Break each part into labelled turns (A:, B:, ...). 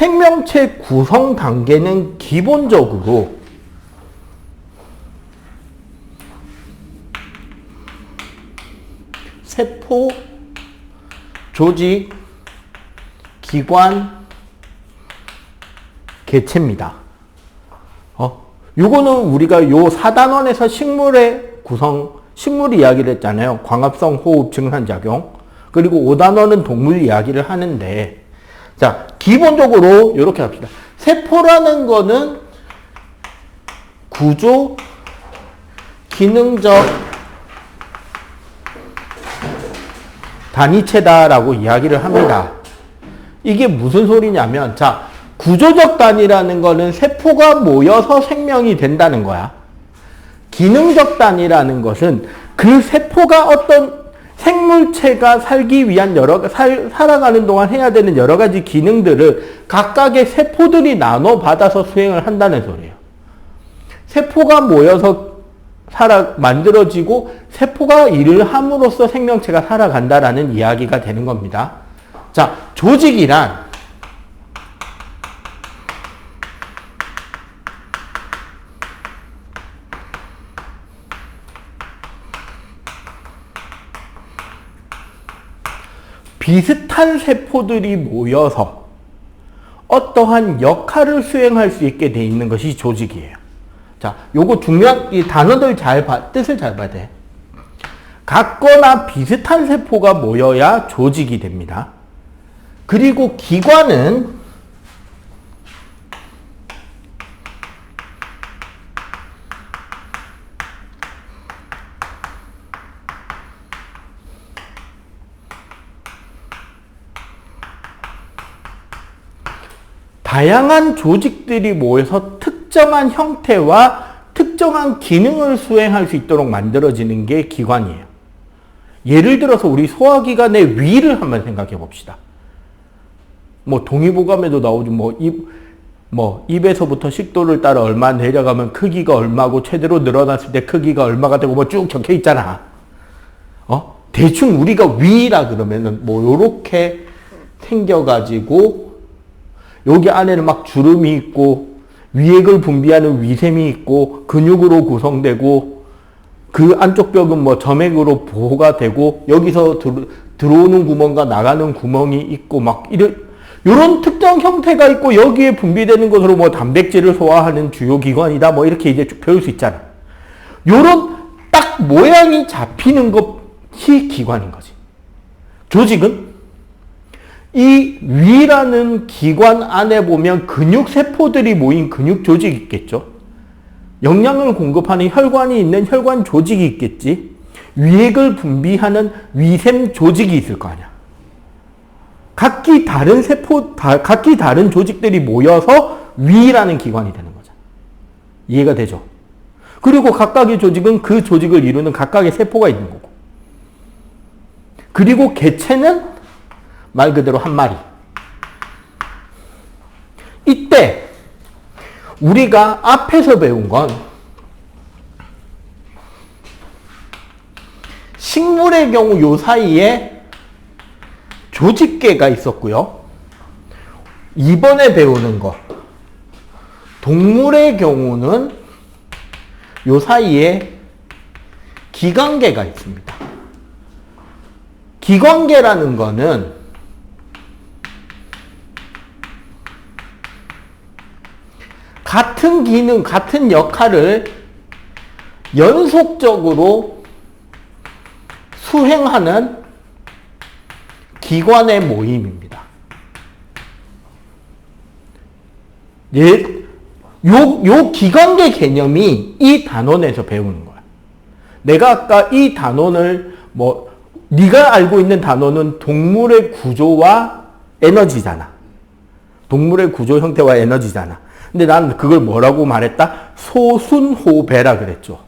A: 생명체 구성 단계는 기본적으로 세포, 조직, 기관, 개체입니다. 요거는 우리가 요 4단원에서 식물의 구성, 식물 이야기를 했잖아요. 광합성 호흡 증산작용. 그리고 5단원은 동물 이야기를 하는데, 자, 기본적으로 이렇게 합시다. 세포라는 거는 구조, 기능적 단위체다라고 이야기를 합니다. 이게 무슨 소리냐면, 자, 구조적 단위라는 거는 세포가 모여서 생명이 된다는 거야. 기능적 단위라는 것은 그 세포가 어떤 생물체가 살기 위한 살아가는 동안 해야 되는 여러 가지 기능들을 각각의 세포들이 나눠받아서 수행을 한다는 소리예요. 세포가 모여서 만들어지고 세포가 일을 함으로써 생명체가 살아간다라는 이야기가 되는 겁니다. 자, 조직이란 비슷한 세포들이 모여서 어떠한 역할을 수행할 수 있게 돼 있는 것이 조직이에요. 자, 요거 중요한 이 단어들 뜻을 잘 봐야 돼. 같거나 비슷한 세포가 모여야 조직이 됩니다. 그리고 기관은 다양한 조직들이 모여서 특정한 형태와 특정한 기능을 수행할 수 있도록 만들어지는 게 기관이에요. 예를 들어서 우리 소화기관의 위를 한번 생각해 봅시다. 뭐 동의보감에도 나오죠. 입에서부터 식도를 따라 얼마 내려가면 크기가 얼마고 최대로 늘어났을 때 크기가 얼마가 되고 뭐 쭉 적혀 있잖아. 대충 우리가 위라 그러면은 요렇게 생겨가지고 여기 안에는 막 주름이 있고 위액을 분비하는 위샘이 있고 근육으로 구성되고 그 안쪽 벽은 점액으로 보호가 되고 여기서 들어오는 구멍과 나가는 구멍이 있고 막 이런 특정 형태가 있고 여기에 분비되는 것으로 단백질을 소화하는 주요 기관이다 이렇게 이제 쭉 배울 수 있잖아. 요런 딱 모양이 잡히는 것이 기관인 거지. 조직은 이 위라는 기관 안에 보면 근육세포들이 모인 근육 조직이 있겠죠. 영양을 공급하는 혈관이 있는 혈관 조직이 있겠지. 위액을 분비하는 위샘 조직이 있을 거 아니야. 각기 다른 조직들이 모여서 위라는 기관이 되는 거잖아. 이해가 되죠? 그리고 각각의 조직은 그 조직을 이루는 각각의 세포가 있는 거고. 그리고 개체는 말 그대로 한 마리. 이때 우리가 앞에서 배운 건 식물의 경우 요 사이에 조직계가 있었고요. 이번에 배우는 거 동물의 경우는 요 사이에 기관계가 있습니다. 기관계라는 거는 같은 기능, 같은 역할을 연속적으로 수행하는 기관의 모임입니다. 요 기관계 개념이 이 단원에서 배우는 거야. 내가 아까 이 단원을 네가 알고 있는 단원은 동물의 구조와 에너지잖아. 동물의 구조 형태와 에너지잖아. 근데 난 그걸 뭐라고 말했다? 소순호배라 그랬죠.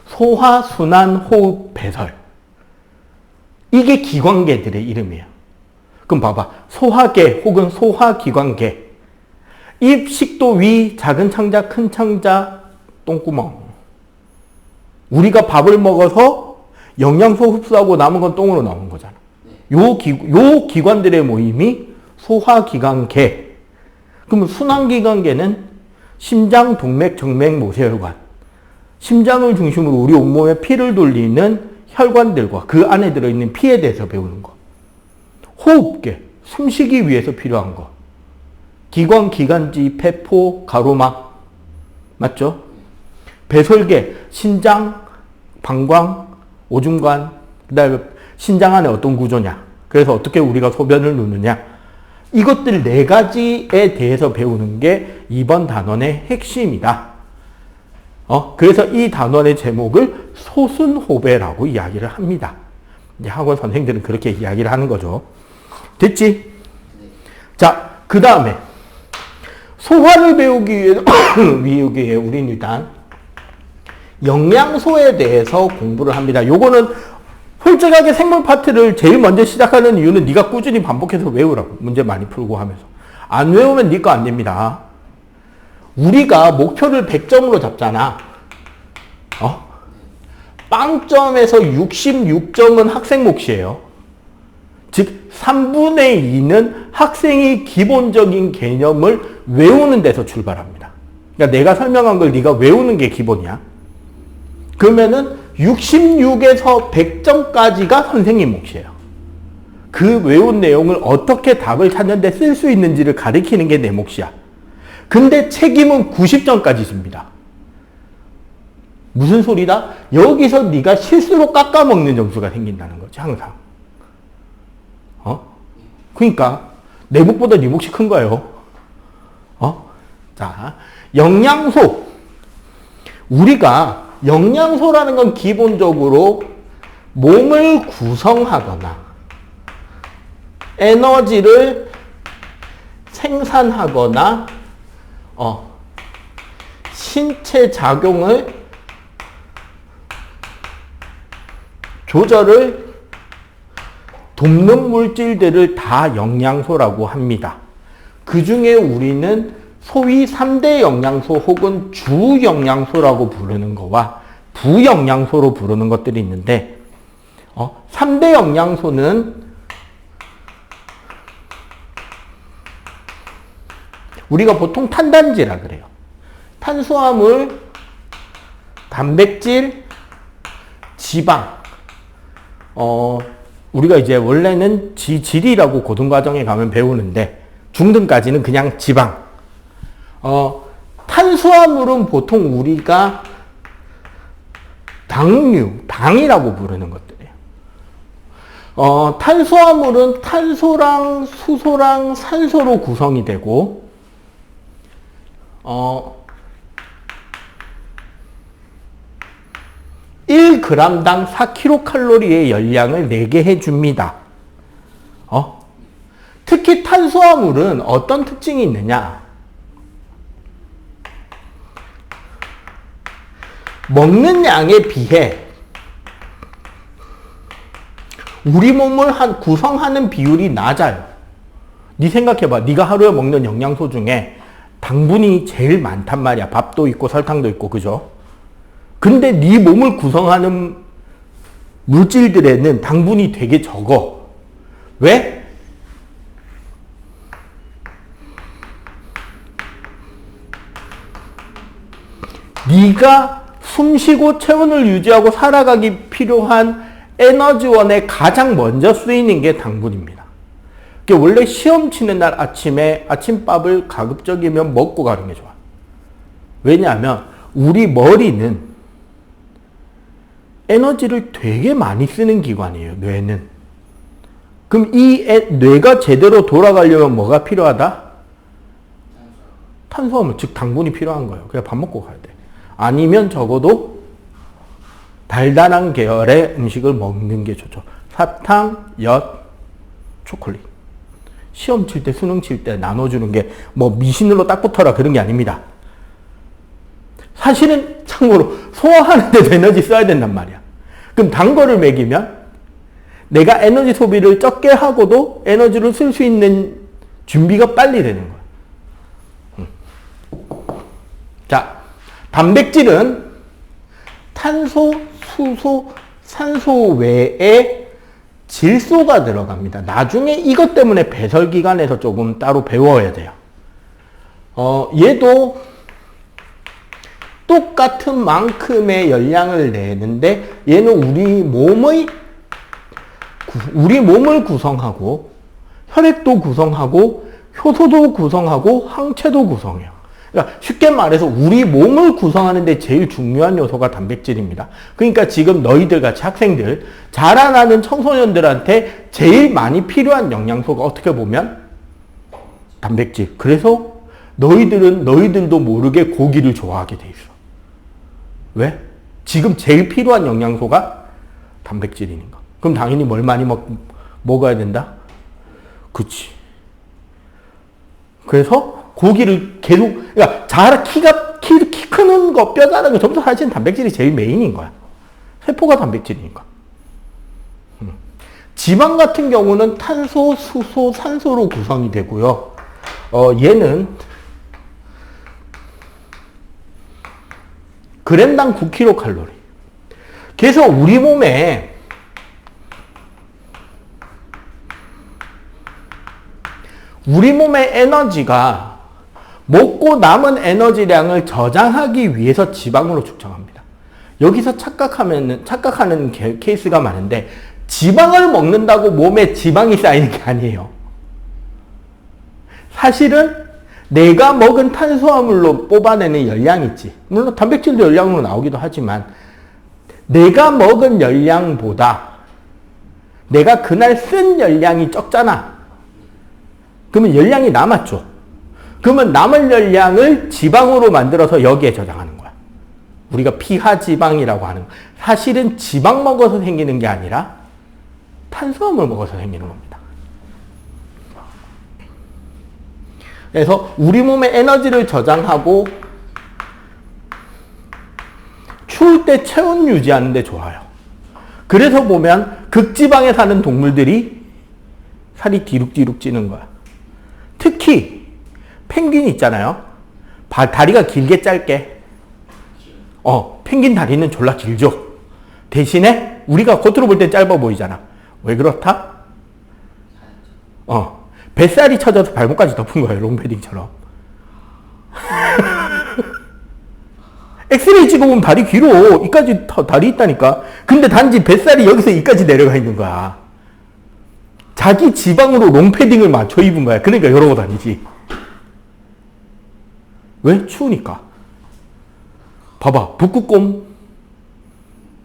A: 소화, 순환, 호흡, 배설. 이게 기관계들의 이름이에요. 그럼 봐봐. 소화계 혹은 소화기관계. 입, 식도, 위, 작은 창자, 큰 창자, 똥구멍. 우리가 밥을 먹어서 영양소 흡수하고 남은 건 똥으로 나오는 거잖아. 요 기관들의 모임이 소화기관계. 그러면 순환기관계는 심장, 동맥, 정맥, 모세혈관. 심장을 중심으로 우리 온몸에 피를 돌리는 혈관들과 그 안에 들어있는 피에 대해서 배우는 거. 호흡계, 숨쉬기 위해서 필요한 거. 기관, 기관지, 폐포, 가로막. 맞죠? 배설계, 신장, 방광, 오줌관, 그 다음에 신장 안에 어떤 구조냐. 그래서 어떻게 우리가 소변을 누느냐. 이것들 4가지에 대해서 배우는 게 이번 단원의 핵심이다. 그래서 이 단원의 제목을 소순호배라고 이야기를 합니다. 이제 학원 선생들은 그렇게 이야기를 하는 거죠. 됐지? 자, 그 다음에 소화를 배우기 위해 우리는 일단 영양소에 대해서 공부를 합니다. 요거는 솔직하게 생물 파트를 제일 먼저 시작하는 이유는 네가 꾸준히 반복해서 외우라고. 문제 많이 풀고 하면서. 안 외우면 네 거 안 됩니다. 우리가 목표를 100점으로 잡잖아. 빵점에서 66점은 학생 몫이에요. 즉 3분의 2는 학생이 기본적인 개념을 외우는 데서 출발합니다. 그러니까 내가 설명한 걸 네가 외우는 게 기본이야. 그러면은 66에서 100점까지가 선생님 몫이에요. 그 외운 내용을 어떻게 답을 찾는데 쓸 수 있는지를 가르치는 게 내 몫이야. 근데 책임은 90점까지 줍니다. 무슨 소리다? 여기서 네가 실수로 깎아먹는 점수가 생긴다는 거지, 항상. 그러니까 내 몫보다 네 몫이 큰 거예요. 자, 영양소. 우리가 영양소라는 건 기본적으로 몸을 구성하거나 에너지를 생산하거나 신체 작용을 조절을 돕는 물질들을 다 영양소라고 합니다. 그 중에 우리는 소위 3대 영양소 혹은 주 영양소라고 부르는 거와 부영양소로 부르는 것들이 있는데 3대 영양소는 우리가 보통 탄단지라 그래요. 탄수화물, 단백질, 지방. 우리가 이제 원래는 지질이라고 고등과정에 가면 배우는데 중등까지는 그냥 지방. 탄수화물은 보통 우리가 당이라고 부르는 것들이에요. 탄수화물은 탄소랑 수소랑 산소로 구성이 되고, 1g당 4kcal의 열량을 내게 해줍니다. 특히 탄수화물은 어떤 특징이 있느냐? 먹는 양에 비해 우리 몸을 구성하는 비율이 낮아요. 네 생각해봐. 네가 하루에 먹는 영양소 중에 당분이 제일 많단 말이야. 밥도 있고 설탕도 있고, 그죠? 근데 네 몸을 구성하는 물질들에는 당분이 되게 적어. 왜? 네가 숨쉬고 체온을 유지하고 살아가기 필요한 에너지원에 가장 먼저 쓰이는 게 당분입니다. 원래 시험 치는 날 아침에 아침밥을 가급적이면 먹고 가는 게 좋아. 왜냐하면 우리 머리는 에너지를 되게 많이 쓰는 기관이에요. 뇌는. 그럼 이 뇌가 제대로 돌아가려면 뭐가 필요하다? 탄수화물, 즉 당분이 필요한 거예요. 그래서 밥 먹고 가야 돼. 아니면 적어도 달달한 계열의 음식을 먹는 게 좋죠. 사탕, 엿, 초콜릿. 시험 칠 때, 수능 칠 때 나눠주는 게 뭐 미신으로 딱 붙어라 그런 게 아닙니다. 사실은 참고로 소화하는 데도 에너지 써야 된단 말이야. 그럼 단 거를 먹이면 내가 에너지 소비를 적게 하고도 에너지를 쓸 수 있는 준비가 빨리 되는 거야. 자, 단백질은 탄소, 수소, 산소 외에 질소가 들어갑니다. 나중에 이것 때문에 배설기관에서 조금 따로 배워야 돼요. 얘도 똑같은 만큼의 열량을 내는데 얘는 우리 몸을 구성하고 혈액도 구성하고 효소도 구성하고 항체도 구성해요. 그러니까 쉽게 말해서 우리 몸을 구성하는데 제일 중요한 요소가 단백질입니다. 그러니까 지금 너희들 같이 학생들, 자라나는 청소년들한테 제일 많이 필요한 영양소가 어떻게 보면 단백질. 그래서 너희들도 모르게 고기를 좋아하게 돼 있어. 왜? 지금 제일 필요한 영양소가 단백질이니까. 그럼 당연히 뭘 많이 먹어야 된다? 그치. 그래서 고기를 계속, 그러니까 키 크는 거, 뼈 자라는 거 전부 다 사실 단백질이 제일 메인인 거야. 세포가 단백질이니까. 지방 같은 경우는 탄소, 수소, 산소로 구성이 되고요. 얘는 그램당 9kcal. 그래서 우리 몸에 에너지가 먹고 남은 에너지량을 저장하기 위해서 지방으로 측정합니다. 여기서 착각하는 케이스가 많은데 지방을 먹는다고 몸에 지방이 쌓이는 게 아니에요. 사실은 내가 먹은 탄수화물로 뽑아내는 열량이 있지. 물론 단백질도 열량으로 나오기도 하지만 내가 먹은 열량보다 내가 그날 쓴 열량이 적잖아. 그러면 열량이 남았죠. 그러면 남은 열량을 지방으로 만들어서 여기에 저장하는 거야. 우리가 피하지방이라고 하는 거야. 사실은 지방 먹어서 생기는 게 아니라 탄수화물 먹어서 생기는 겁니다. 그래서 우리 몸에 에너지를 저장하고 추울 때 체온 유지하는 데 좋아요. 그래서 보면 극지방에 사는 동물들이 살이 뒤룩뒤룩 찌는 거야. 특히 펭귄 있잖아요. 다리가 길게 짧게. 펭귄 다리는 졸라 길죠. 대신에 우리가 겉으로 볼 땐 짧아 보이잖아. 왜 그렇다? 뱃살이 쳐져서 발목까지 덮은 거예요. 롱패딩처럼. 엑스레이 찍어보면 다리 길어. 이까지 다리 있다니까. 근데 단지 뱃살이 여기서 이까지 내려가 있는 거야. 자기 지방으로 롱패딩을 맞춰 입은 거야. 그러니까 이러고 다니지. 왜? 추우니까. 봐봐. 북극곰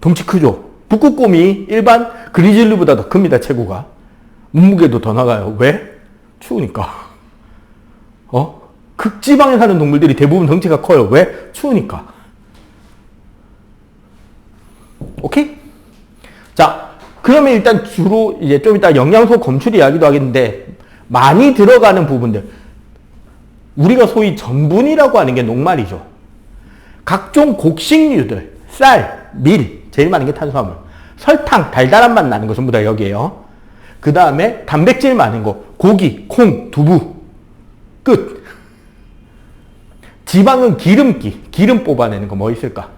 A: 덩치 크죠? 북극곰이 일반 그리즐리보다 더 큽니다. 체구가. 몸무게도 더 나가요. 왜? 추우니까. 극지방에 사는 동물들이 대부분 덩치가 커요. 왜? 추우니까. 오케이? 자, 그러면 일단 주로 이제 좀 이따 영양소 검출 이야기도 하겠는데 많이 들어가는 부분들. 우리가 소위 전분이라고 하는 게 녹말이죠. 각종 곡식류들, 쌀, 밀, 제일 많은 게 탄수화물. 설탕, 달달한 맛 나는 거 전부 다 여기에요. 그 다음에 단백질 많은 거, 고기, 콩, 두부. 끝. 지방은 기름기, 기름 뽑아내는 거 뭐 있을까?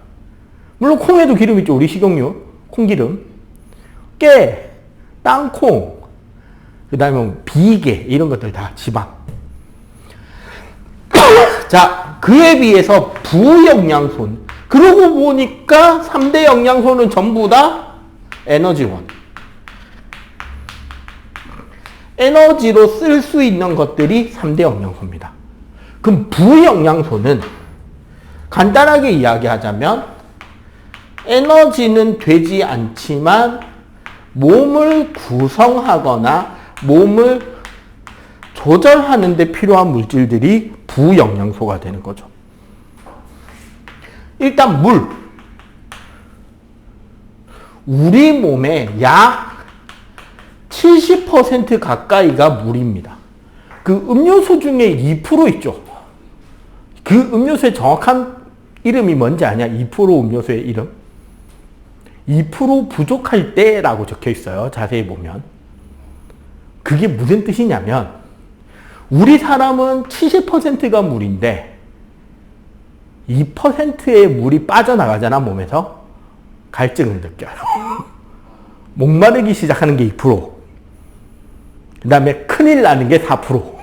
A: 물론 콩에도 기름 있죠. 우리 식용유, 콩기름. 깨, 땅콩, 그 다음에 비계, 이런 것들 다 지방. 자, 그에 비해서 부영양소는, 그러고 보니까 3대 영양소는 전부 다 에너지원. 에너지로 쓸 수 있는 것들이 3대 영양소입니다. 그럼 부영양소는 간단하게 이야기하자면 에너지는 되지 않지만 몸을 구성하거나 몸을 조절하는 데 필요한 물질들이 부영양소가 되는 거죠. 일단 물. 우리 몸의 약 70% 가까이가 물입니다. 그 음료수 중에 2% 있죠. 그 음료수의 정확한 이름이 뭔지 아냐? 2% 음료수의 이름? 2% 부족할 때라고 적혀 있어요. 자세히 보면. 그게 무슨 뜻이냐면 우리 사람은 70%가 물인데 2%의 물이 빠져나가잖아, 몸에서. 갈증을 느껴요. 목마르기 시작하는 게 2%. 그 다음에 큰일 나는 게 4%.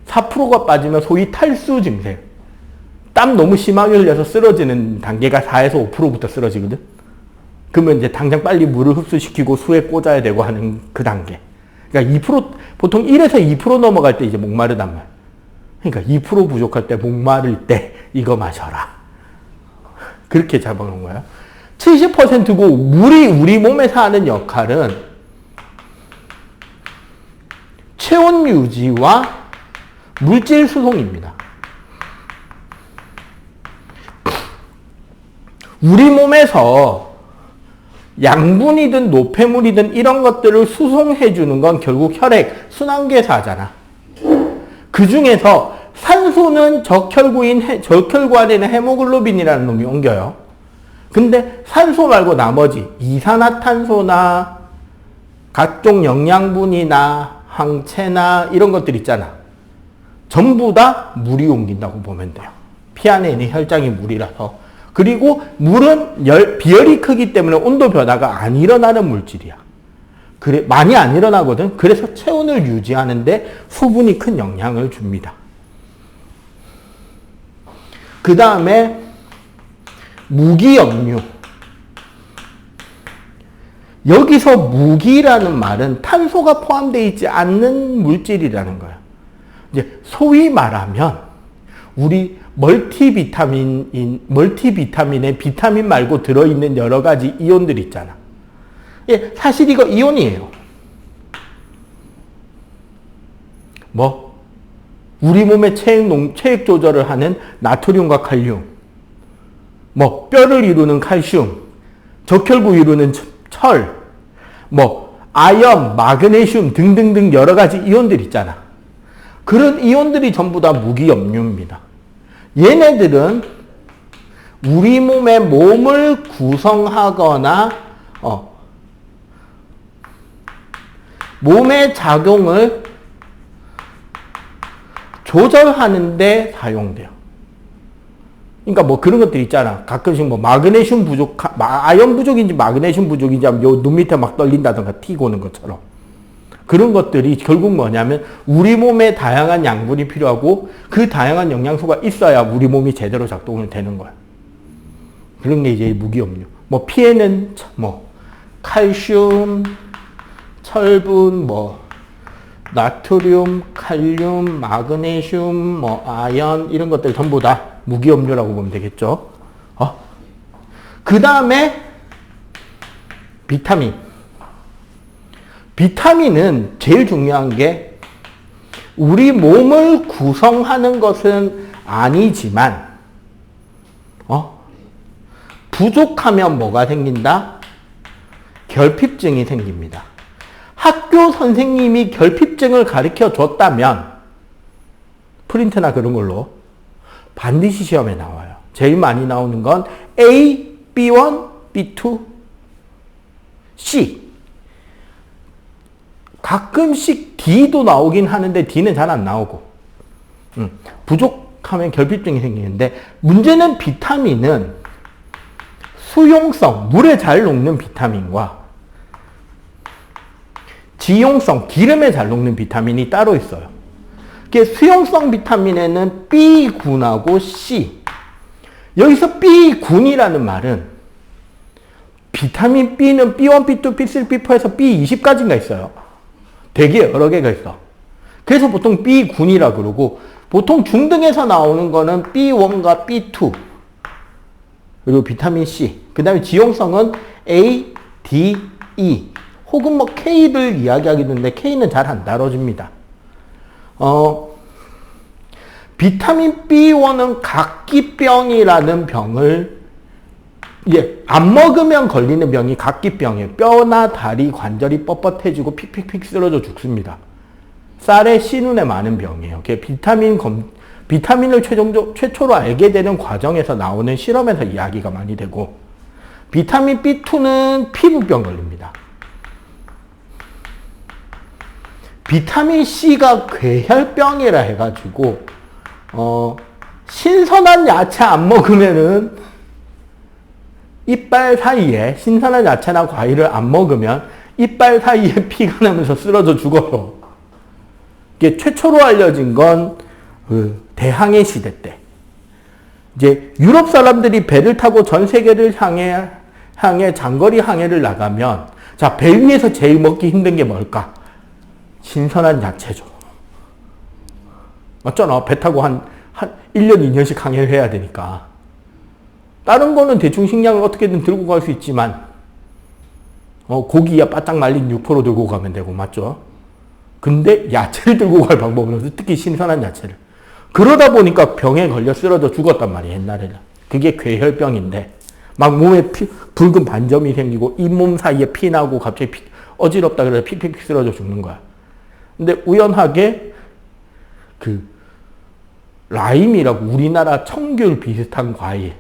A: 4%가 빠지면 소위 탈수 증세. 땀 너무 심하게 흘려서 쓰러지는 단계가 4에서 5%부터 쓰러지거든. 그러면 이제 당장 빨리 물을 흡수시키고 수에 꽂아야 되고 하는 그 단계. 그러니까 2%, 보통 1에서 2% 넘어갈 때 이제 목마르단 말. 그러니까 2% 부족할 때, 목마를 때 이거 마셔라. 그렇게 잡아놓은 거야. 70%고 물이 우리 몸에서 하는 역할은 체온 유지와 물질 수송입니다. 우리 몸에서 양분이든 노폐물이든 이런 것들을 수송해 주는 건 결국 혈액, 순환계사잖아. 그 중에서 산소는 적혈구 안에 있는 헤모글로빈이라는 놈이 옮겨요. 근데 산소 말고 나머지 이산화탄소나 각종 영양분이나 항체나 이런 것들 있잖아. 전부 다 물이 옮긴다고 보면 돼요. 피 안에 있는 혈장이 물이라서. 그리고 물은 비열이 크기 때문에 온도 변화가 안 일어나는 물질이야. 그래, 많이 안 일어나거든. 그래서 체온을 유지하는데 수분이 큰 영향을 줍니다. 그 다음에 무기염류. 여기서 무기라는 말은 탄소가 포함되어 있지 않는 물질이라는 거야. 이제 소위 말하면 우리 멀티비타민에 비타민 말고 들어있는 여러 가지 이온들 있잖아. 예, 사실 이거 이온이에요. 뭐? 우리 몸의 체액 조절을 하는 나트륨과 칼륨, 뭐, 뼈를 이루는 칼슘, 적혈구 이루는 철, 뭐, 아연, 마그네슘 등등등 여러 가지 이온들 있잖아. 그런 이온들이 전부 다 무기염류입니다. 얘네들은 우리 몸을 구성하거나, 몸의 작용을 조절하는 데 사용돼요. 그러니까 뭐 그런 것들 있잖아. 가끔씩 뭐 마그네슘 부족, 아연 부족인지 마그네슘 부족인지 하면 요 눈 밑에 막 떨린다던가 티 고는 것처럼. 그런 것들이 결국 뭐냐면 우리 몸에 다양한 양분이 필요하고 그 다양한 영양소가 있어야 우리 몸이 제대로 작동을 되는 거야. 그런 게 이제 무기염류. 뭐 피에는 뭐 칼슘, 철분, 뭐 나트륨, 칼륨, 마그네슘, 뭐 아연 이런 것들 전부 다 무기염류라고 보면 되겠죠. 그 다음에 비타민. 비타민은 제일 중요한 게 우리 몸을 구성하는 것은 아니지만 부족하면 뭐가 생긴다? 결핍증이 생깁니다. 학교 선생님이 결핍증을 가르쳐 줬다면 프린트나 그런 걸로 반드시 시험에 나와요. 제일 많이 나오는 건 A, B1, B2, C. 가끔씩 D도 나오긴 하는데 D는 잘 안 나오고. 부족하면 결핍증이 생기는데 문제는 비타민은 수용성, 물에 잘 녹는 비타민과 지용성, 기름에 잘 녹는 비타민이 따로 있어요. 수용성 비타민에는 B군하고 C. 여기서 B군이라는 말은 비타민 B는 B1, B2, B3, B4에서 B20까지인가 있어요. 되게 여러 개가 있어. 그래서 보통 B군이라 그러고 보통 중등에서 나오는 거는 B1과 B2 그리고 비타민 C. 그 다음에 지용성은 A, D, E 혹은 뭐 K를 이야기하기도 하는데 K는 잘 안 다뤄집니다. 비타민 B1은 각기병이라는 병을 안 먹으면 걸리는 병이 각기병이에요. 뼈나 다리, 관절이 뻣뻣해지고 픽픽픽 쓰러져 죽습니다. 쌀에 씨눈에 많은 병이에요. 비타민을 최초로 알게 되는 과정에서 나오는 실험에서 이야기가 많이 되고 비타민 B2는 피부병 걸립니다. 비타민 C가 괴혈병이라 해가지고 신선한 야채 안 먹으면은 이빨 사이에 신선한 야채나 과일을 안 먹으면 이빨 사이에 피가 나면서 쓰러져 죽어요. 이게 최초로 알려진 건 대항해 시대 때. 이제 유럽 사람들이 배를 타고 전 세계를 향해 장거리 항해를 나가면, 자, 배 위에서 제일 먹기 힘든 게 뭘까? 신선한 야채죠. 맞잖아. 배 타고 한 1년, 2년씩 항해를 해야 되니까. 다른 거는 대충 식량을 어떻게든 들고 갈 수 있지만, 고기야 바짝 말린 육포로 들고 가면 되고, 맞죠? 근데 야채를 들고 갈 방법은 없어. 특히 신선한 야채를. 그러다 보니까 병에 걸려 쓰러져 죽었단 말이에요, 옛날에는. 그게 괴혈병인데, 막 몸에 붉은 반점이 생기고, 잇몸 사이에 피 나고, 갑자기 어지럽다 그래서 픽픽 쓰러져 죽는 거야. 근데 우연하게, 라임이라고 우리나라 청귤 비슷한 과일,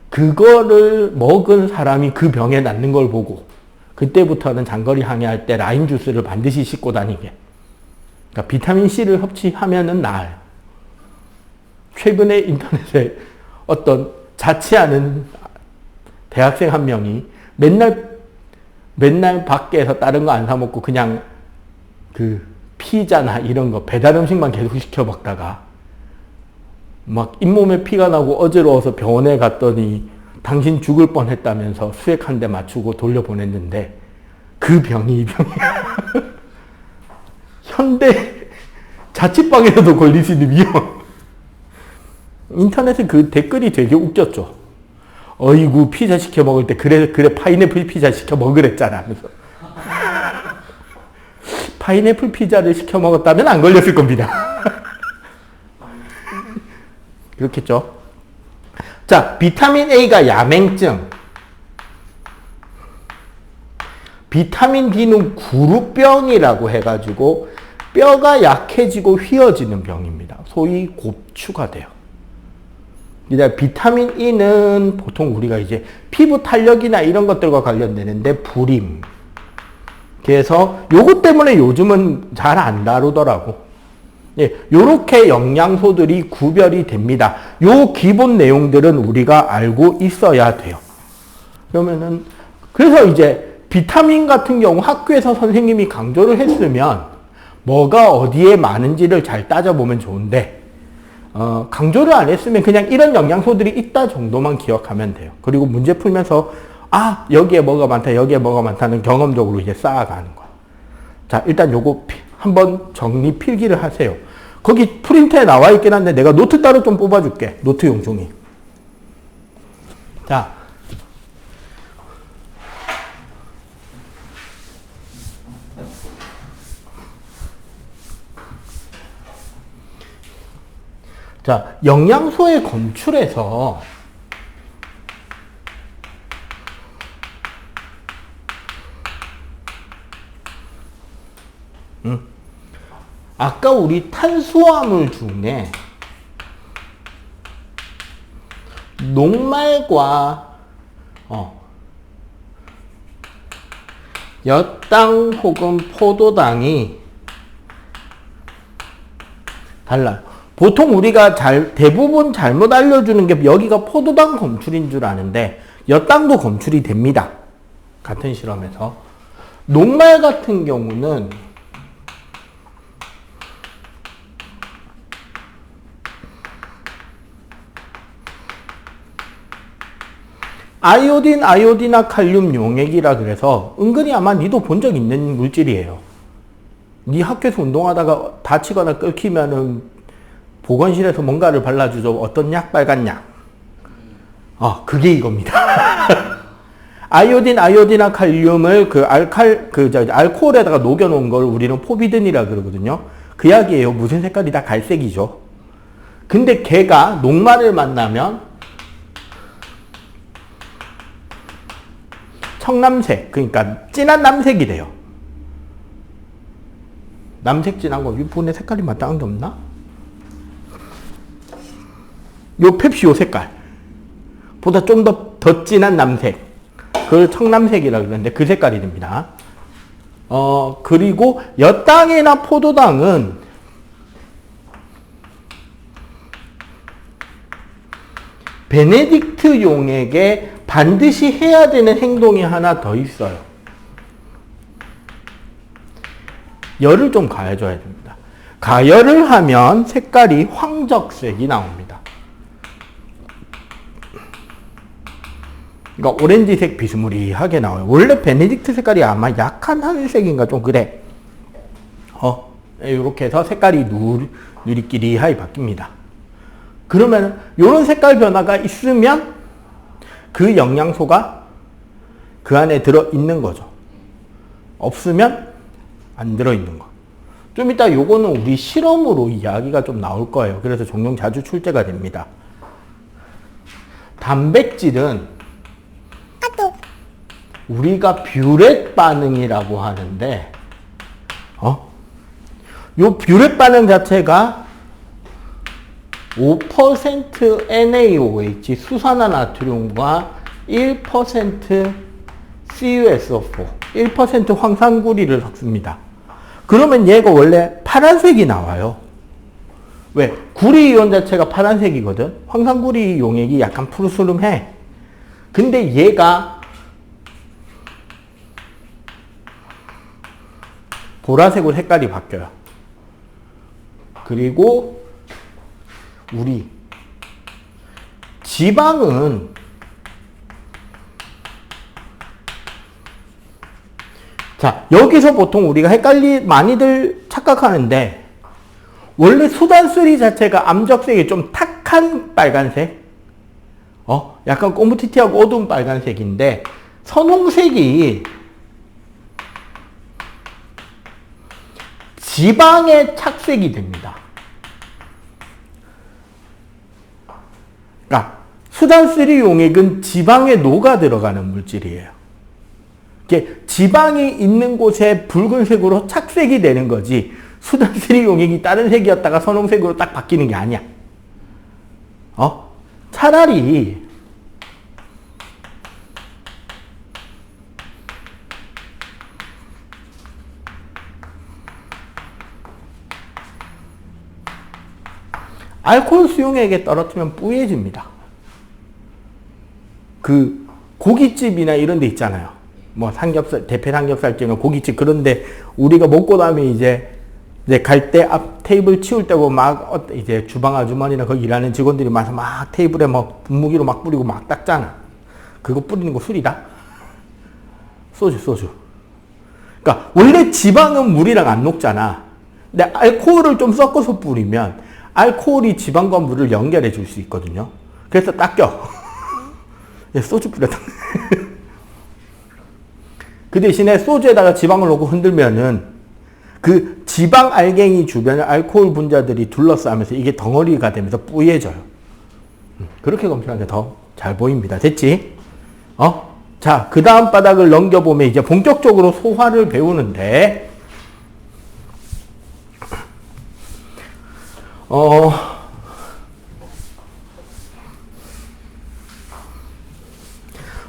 A: 그거를 먹은 사람이 그 병에 낫는 걸 보고, 그때부터는 장거리 항해할 때 라임 주스를 반드시 싣고 다니게. 그러니까 비타민C를 섭취하면은 나아요. 최근에 인터넷에 어떤 자취하는 대학생 한 명이 맨날 밖에서 다른 거 안 사 먹고 그냥 피자나 이런 거 배달 음식만 계속 시켜 먹다가 막 잇몸에 피가 나고 어지러워서 병원에 갔더니 당신 죽을 뻔했다면서 수액 한 대 맞추고 돌려보냈는데 그 병이 이 병이야. 현대 자취방에서도 걸릴 수 있는 위험. 인터넷에 그 댓글이 되게 웃겼죠. 어이구 피자 시켜 먹을 때 그래 파인애플 피자 시켜 먹으랬잖아 하면서. 파인애플 피자를 시켜 먹었다면 안 걸렸을 겁니다. 그렇겠죠. 자, 비타민 A가 야맹증, 비타민 D는 구루병이라고 해가지고 뼈가 약해지고 휘어지는 병입니다. 소위 곱추가 돼요. 비타민 E는 보통 우리가 이제 피부 탄력이나 이런 것들과 관련되는데 불임. 그래서 요것 때문에 요즘은 잘 안 다루더라고. 예, 요렇게 영양소들이 구별이 됩니다. 요 기본 내용들은 우리가 알고 있어야 돼요. 그래서 이제 비타민 같은 경우 학교에서 선생님이 강조를 했으면 뭐가 어디에 많은지를 잘 따져보면 좋은데, 강조를 안 했으면 그냥 이런 영양소들이 있다 정도만 기억하면 돼요. 그리고 문제 풀면서, 여기에 뭐가 많다, 여기에 뭐가 많다는 경험적으로 이제 쌓아가는 거야. 자, 일단 요거 한번 정리 필기를 하세요. 거기 프린트에 나와 있긴 한데 내가 노트 따로 좀 뽑아줄게. 노트용 종이. 자, 영양소의 검출에서 아까 우리 탄수화물 중에 녹말과 엿당 혹은 포도당이 달라요. 보통 우리가 대부분 잘못 알려주는 게 여기가 포도당 검출인 줄 아는데 엿당도 검출이 됩니다. 같은 실험에서. 녹말 같은 경우는 아이오디나 칼륨 용액이라 그래서 은근히 아마 니도 본 적 있는 물질이에요. 니 학교에서 운동하다가 다치거나 끓기면은 보건실에서 뭔가를 발라주죠. 어떤 약? 빨간 약. 그게 이겁니다. 아이오디나 칼륨을 알코올에다가 녹여놓은 걸 우리는 포비든이라 그러거든요. 그 약이에요. 무슨 색깔이다? 갈색이죠. 근데 걔가 녹말을 만나면 청남색, 그러니까 진한 남색이 돼요. 남색 진한 거, 이 부분에 색깔이 마땅한 게 없나? 요 펩시 요 색깔. 보다 좀 더 진한 남색. 그걸 청남색이라 그러는데 그 색깔이 됩니다. 그리고 엿당이나 포도당은 베네딕트 용액에 반드시 해야 되는 행동이 하나 더 있어요. 열을 좀 가해줘야 됩니다. 가열을 하면 색깔이 황적색이 나옵니다. 그러니까 오렌지색 비스무리하게 나와요. 원래 베네딕트 색깔이 아마 약한 하늘색인가 좀 그래. 이렇게 해서 색깔이 누리끼리하게 바뀝니다. 그러면 이런 색깔 변화가 있으면 그 영양소가 그 안에 들어있는 거죠. 없으면 안 들어있는 거. 좀 이따 요거는 우리 실험으로 이야기가 좀 나올 거예요. 그래서 종종 자주 출제가 됩니다. 단백질은 우리가 뷰렛 반응이라고 하는데, 요 뷰렛 반응 자체가 5% NaOH 수산화나트륨과 1% CuSO4, 1% 황산구리를 섞습니다. 그러면 얘가 원래 파란색이 나와요. 왜? 구리이온 자체가 파란색이거든. 황산구리 용액이 약간 푸르스름해. 근데 얘가 보라색으로 색깔이 바뀌어요. 그리고 우리 지방은 자, 여기서 보통 우리가 많이들 착각하는데, 원래 수단쓰리 자체가 암적색이 좀 탁한 빨간색, 약간 꼬무티티하고 어두운 빨간색인데, 선홍색이 지방의 착색이 됩니다. 그러니까 수단쓰리 용액은 지방에 녹아 들어가는 물질이에요. 지방이 있는 곳에 붉은색으로 착색이 되는 거지, 수단쓰리 용액이 다른 색이었다가 선홍색으로 딱 바뀌는 게 아니야. 차라리 알코올 수용액에 떨어뜨리면 뿌얘집니다. 그 고깃집이나 이런 데 있잖아요. 뭐 삼겹살, 대패 삼겹살집이나 고깃집, 그런데 우리가 먹고 나면 이제 갈 때 앞 테이블 치울 때고 막 이제 주방 아주머니나 거기 일하는 직원들이 와서 막 테이블에 막 분무기로 막 뿌리고 막 닦잖아. 그거 뿌리는 거 술이다? 소주. 그러니까 원래 지방은 물이랑 안 녹잖아. 근데 알코올을 좀 섞어서 뿌리면 알코올이 지방과 물을 연결해 줄 수 있거든요. 그래서 닦여. 소주 뿌렸다. 그 대신에 소주에다가 지방을 넣고 흔들면은 그 지방 알갱이 주변에 알코올 분자들이 둘러싸면서 이게 덩어리가 되면서 뿌얘져요. 그렇게 검출하는 게 더 잘 보입니다. 됐지? 자, 그 다음 바닥을 넘겨보면 이제 본격적으로 소화를 배우는데,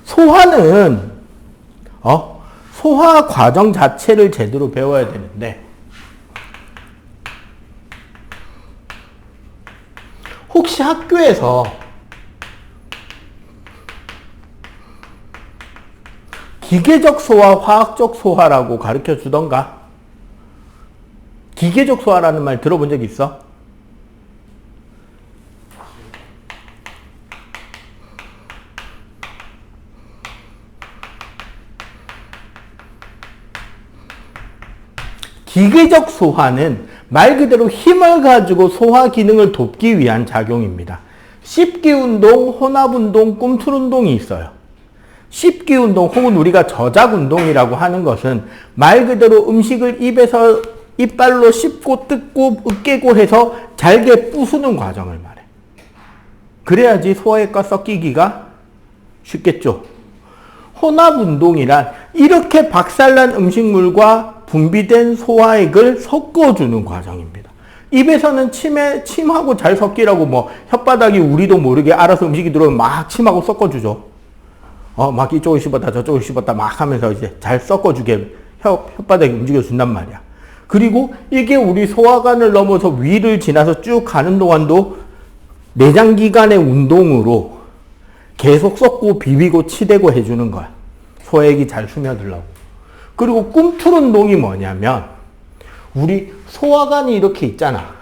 A: 소화는 소화 과정 자체를 제대로 배워야 되는데, 혹시 학교에서 기계적 소화, 화학적 소화라고 가르쳐 주던가? 기계적 소화라는 말 들어본 적 있어? 기계적 소화는 말 그대로 힘을 가지고 소화 기능을 돕기 위한 작용입니다. 씹기 운동, 혼합 운동, 꿈틀 운동이 있어요. 씹기 운동 혹은 우리가 저작 운동이라고 하는 것은 말 그대로 음식을 입에서 이빨로 씹고 뜯고 으깨고 해서 잘게 부수는 과정을 말해. 그래야지 소화액과 섞이기가 쉽겠죠. 혼합 운동이란 이렇게 박살난 음식물과 분비된 소화액을 섞어주는 과정입니다. 입에서는 침하고 잘 섞이라고 뭐 혓바닥이 우리도 모르게 알아서 음식이 들어오면 막 침하고 섞어주죠. 막 이쪽을 씹었다 저쪽을 씹었다 막 하면서 이제 잘 섞어주게 혓바닥이 움직여준단 말이야. 그리고 이게 우리 소화관을 넘어서 위를 지나서 쭉 가는 동안도 내장기관의 운동으로 계속 섞고 비비고 치대고 해주는 거야. 소화액이 잘 스며들라고. 그리고 꿈틀운동이 뭐냐면 우리 소화관이 이렇게 있잖아.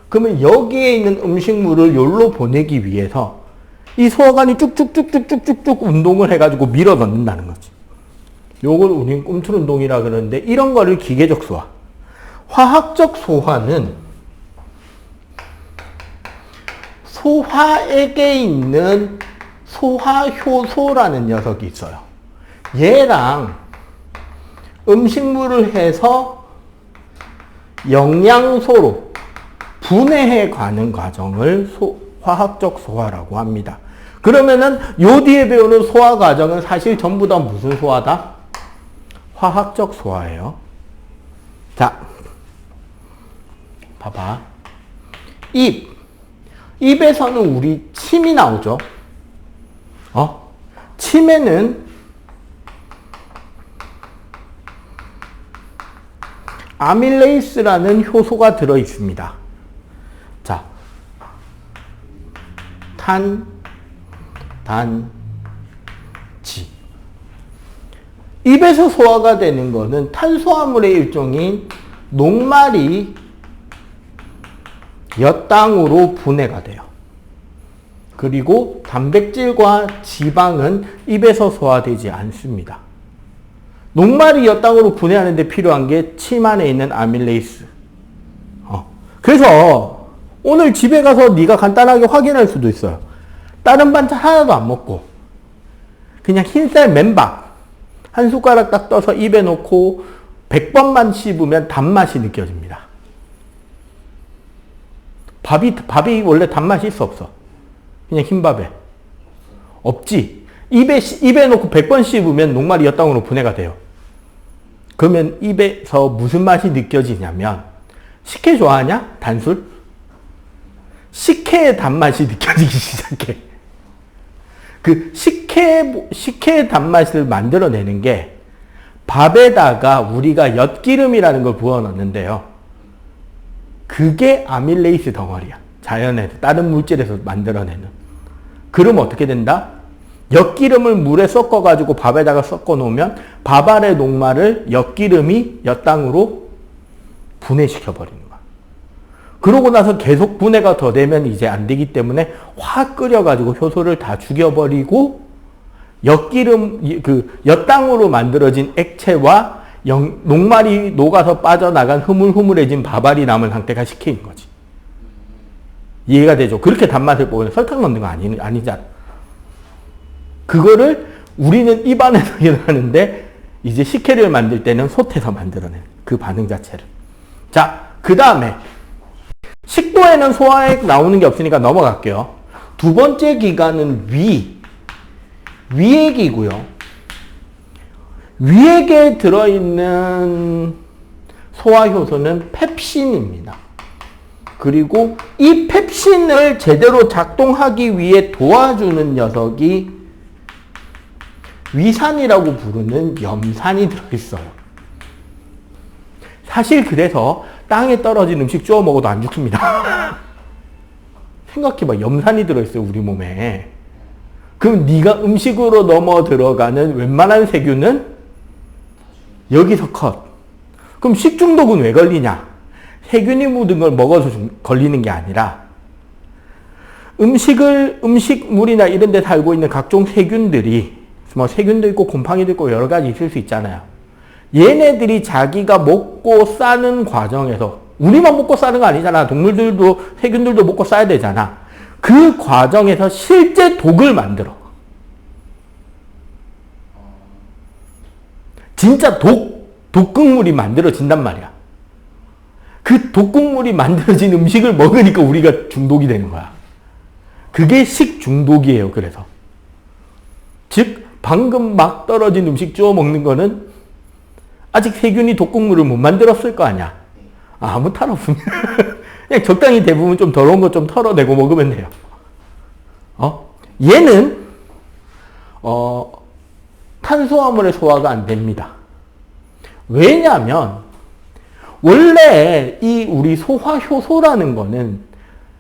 A: 그러면 여기에 있는 음식물을 여기로 보내기 위해서 이 소화관이 쭉쭉쭉쭉쭉쭉 운동을 해가지고 밀어 넣는다는 거지. 요걸 우리는 꿈틀운동이라 그러는데 이런 거를 기계적 소화. 화학적 소화는 소화액에 있는 소화효소라는 녀석이 있어요. 얘랑 음식물을 해서 영양소로 분해해 가는 과정을 화학적 소화라고 합니다. 그러면은 요 뒤에 배우는 소화 과정은 사실 전부 다 무슨 소화다? 화학적 소화예요. 자, 봐봐. 입에서는 우리 침이 나오죠. 침에는 아밀레이스라는 효소가 들어 있습니다. 자, 단지. 입에서 소화가 되는 거는 탄수화물의 일종인 녹말이 엿당으로 분해가 돼요. 그리고 단백질과 지방은 입에서 소화되지 않습니다. 녹말이 엿당으로 분해하는데 필요한 게 침 안에 있는 아밀레이스. 그래서 오늘 집에 가서 네가 간단하게 확인할 수도 있어요. 다른 반찬 하나도 안 먹고 그냥 흰쌀 맨밥 한 숟가락 딱 떠서 입에 넣고 100번만 씹으면 단맛이 느껴집니다. 밥이 원래 단맛이 있어 없어? 그냥 흰밥에. 없지. 입에 넣고 100번 씹으면 녹말이 엿당으로 분해가 돼요. 그러면 입에서 무슨 맛이 느껴지냐면 식혜 좋아하냐? 단술? 식혜의 단맛이 느껴지기 시작해. 그 식혜의 단맛을 만들어내는 게 밥에다가 우리가 엿기름이라는 걸 부어 넣는데요. 그게 아밀레이스 덩어리야. 자연에서 다른 물질에서 만들어내는. 그러면 어떻게 된다? 엿기름을 물에 섞어가지고 밥에다가 섞어 놓으면 밥 안의 녹말을 엿기름이 엿당으로 분해시켜버리는 거야. 그러고 나서 계속 분해가 더 되면 이제 안 되기 때문에 확 끓여가지고 효소를 다 죽여버리고 엿당으로 만들어진 액체와 녹말이 녹아서 빠져나간 흐물흐물해진 밥알이 남은 상태가 식혜인 거지. 이해가 되죠? 그렇게 단맛을 보면 설탕 넣는 거 아니잖아. 그거를 우리는 입안에서 일어나는데 이제 식혜를 만들 때는 솥에서 만들어낸 그 반응 자체를. 자, 그 다음에 식도에는 소화액 나오는 게 없으니까 넘어갈게요. 두 번째 기관은 위액이고요. 위액에 들어있는 소화효소는 펩신입니다. 그리고 이 펩신을 제대로 작동하기 위해 도와주는 녀석이 위산이라고 부르는 염산이 들어있어요. 사실 그래서 땅에 떨어진 음식 주워 먹어도 안 죽습니다. 생각해봐. 염산이 들어있어요. 우리 몸에. 그럼 네가 음식으로 넘어 들어가는 웬만한 세균은 여기서 컷. 그럼 식중독은 왜 걸리냐? 세균이 묻은 걸 먹어서 걸리는 게 아니라 음식물이나 이런 데 살고 있는 각종 세균들이 뭐 세균도 있고 곰팡이도 있고 여러 가지 있을 수 있잖아요. 얘네들이 자기가 먹고 싸는 과정에서 우리만 먹고 싸는 거 아니잖아. 동물들도 세균들도 먹고 싸야 되잖아. 그 과정에서 실제 독을 만들어. 진짜 독극물이 만들어진단 말이야. 그 독극물이 만들어진 음식을 먹으니까 우리가 중독이 되는 거야. 그게 식중독이에요. 그래서. 즉 방금 막 떨어진 음식 주워 먹는 거는 아직 세균이 독극물을 못 만들었을 거 아니야. 아무 탈 없습니다. 그냥 적당히 대부분 좀 더러운 거 좀 털어내고 먹으면 돼요. 얘는 탄수화물의 소화가 안 됩니다. 왜냐하면 원래 이 우리 소화효소라는 거는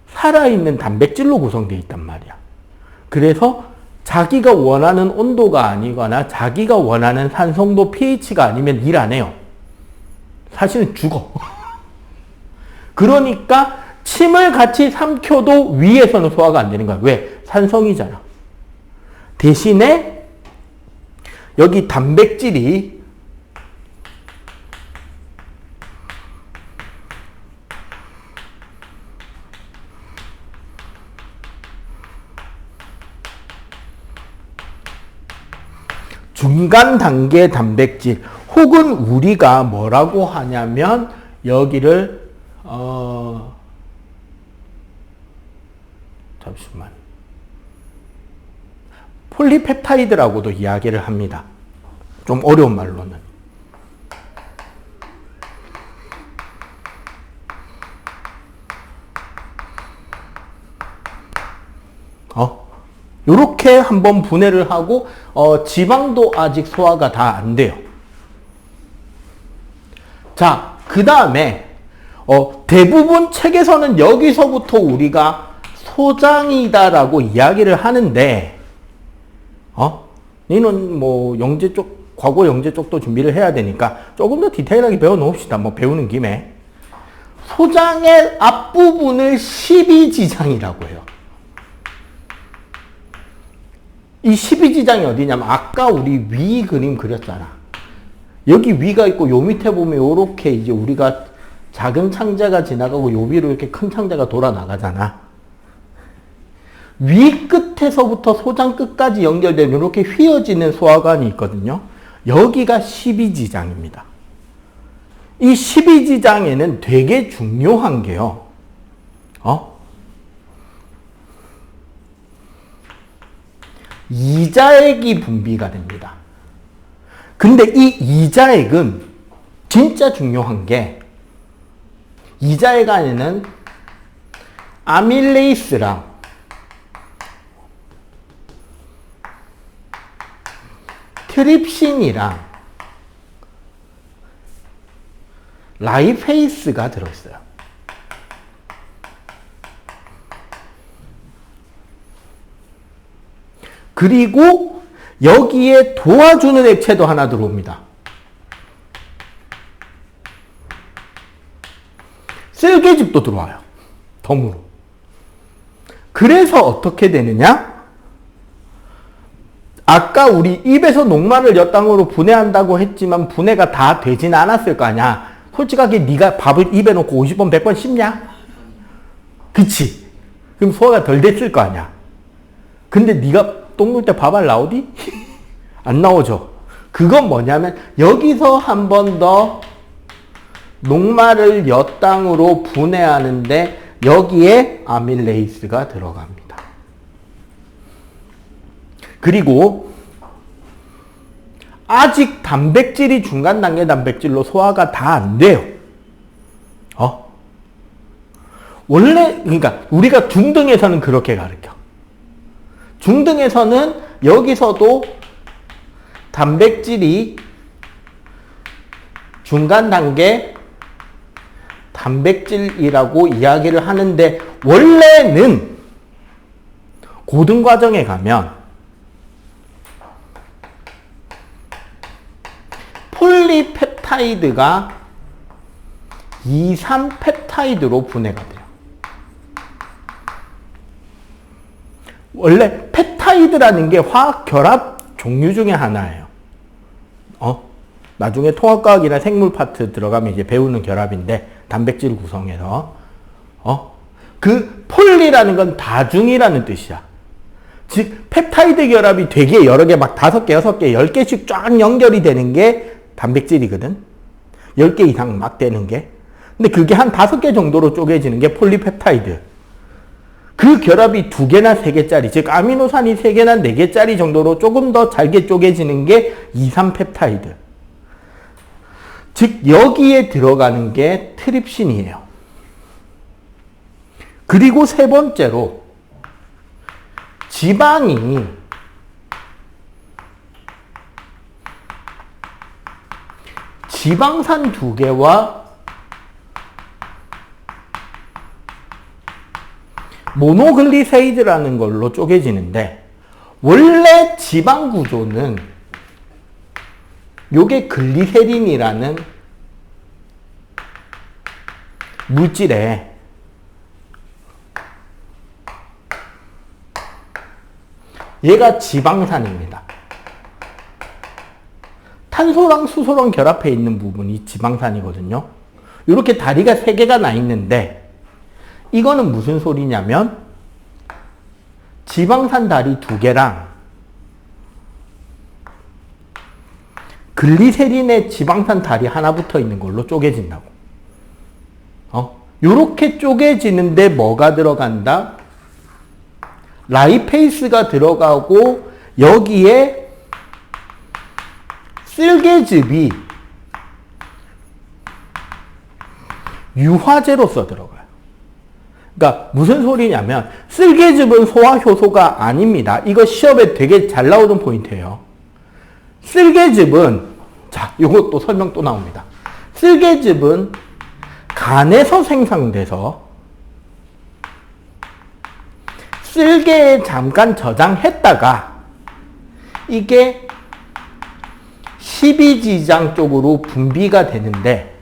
A: 살아있는 단백질로 구성되어 있단 말이야. 그래서 자기가 원하는 온도가 아니거나 자기가 원하는 산성도 pH가 아니면 일 안 해요. 사실은 죽어. 그러니까 침을 같이 삼켜도 위에서는 소화가 안 되는 거야. 왜? 산성이잖아. 대신에 여기 단백질이 중간 단계 단백질 혹은 우리가 뭐라고 하냐면 여기를 잠시만 폴리펩타이드라고도 이야기를 합니다. 좀 어려운 말로는. 요렇게 한번 분해를 하고 지방도 아직 소화가 다 안 돼요. 자, 그 다음에 대부분 책에서는 여기서부터 우리가 소장이다라고 이야기를 하는데 너는 뭐 영재 쪽, 과거 영재 쪽도 준비를 해야 되니까 조금 더 디테일하게 배워 놓읍시다. 뭐 배우는 김에. 소장의 앞부분을 12지장이라고 해요. 이 12지장이 어디냐면 아까 우리 위 그림 그렸잖아. 여기 위가 있고 요 밑에 보면 요렇게 이제 우리가 작은 창자가 지나가고 요 위로 이렇게 큰 창자가 돌아 나가잖아. 위 끝에서부터 소장 끝까지 연결된 이렇게 휘어지는 소화관이 있거든요. 여기가 12지장입니다. 이 12지장에는 되게 중요한 게요. 이자액이 분비가 됩니다. 근데 이 이자액은 진짜 중요한 게 이자액 안에는 아밀레이스랑 트립신이랑 라이페이스가 들어있어요. 그리고 여기에 도와주는 액체도 하나 들어옵니다. 쓸개즙도 들어와요. 덤으로. 그래서 어떻게 되느냐? 아까 우리 입에서 녹말을 엿당으로 분해한다고 했지만 분해가 다 되진 않았을 거 아니야. 솔직하게 네가 밥을 입에 넣고 50번, 100번 씹냐? 그치? 그럼 소화가 덜 됐을 거 아니야. 근데 네가 똥 눌 때 밥알 나오디? 안 나오죠. 그건 뭐냐면 여기서 한 번 더 녹말을 엿당으로 분해하는데 여기에 아밀레이스가 들어갑니다. 그리고 아직 단백질이 중간 단계 단백질로 소화가 다 안 돼요. 원래 그러니까 우리가 중등에서는 그렇게 가르쳐. 중등에서는 여기서도 단백질이 중간 단계 단백질이라고 이야기를 하는데 원래는 고등 과정에 가면 폴리펩타이드가 2,3펩타이드로 분해가 돼요. 원래 펩타이드라는 게 화학 결합 종류 중에 하나예요. 나중에 통합과학이나 생물 파트 들어가면 이제 배우는 결합인데 단백질 구성에서 그 폴리라는 건 다중이라는 뜻이야. 즉 펩타이드 결합이 되게 여러 개 막 5개, 6개, 10개씩 쫙 연결이 되는 게 단백질이거든. 10개 이상 막 되는 게. 근데 그게 한 5개 정도로 쪼개지는 게 폴리펩타이드. 그 결합이 2개나 3개짜리, 즉 아미노산이 3개나 4개짜리 정도로 조금 더 잘게 쪼개지는 게 2,3펩타이드. 즉 여기에 들어가는 게 트립신이에요. 그리고 세 번째로 지방이 지방산 2개와 모노글리세이드라는 걸로 쪼개지는데 원래 지방 구조는 요게 글리세린이라는 물질에 얘가 지방산입니다. 탄소랑 수소랑 결합해 있는 부분이 지방산이거든요. 이렇게 다리가 3개가 나 있는데 이거는 무슨 소리냐면 지방산 다리 2개랑 글리세린의 지방산 다리 하나 붙어 있는 걸로 쪼개진다고. 요렇게 쪼개지는데 뭐가 들어간다? 라이페이스가 들어가고 여기에 쓸개즙이 유화제로서 들어가요. 그러니까 무슨 소리냐면 쓸개즙은 소화효소가 아닙니다. 이거 시험에 되게 잘 나오는 포인트예요. 쓸개즙은 자, 이것도 설명 또 나옵니다. 쓸개즙은 간에서 생성돼서 쓸개에 잠깐 저장했다가 이게 십이지장 쪽으로 분비가 되는데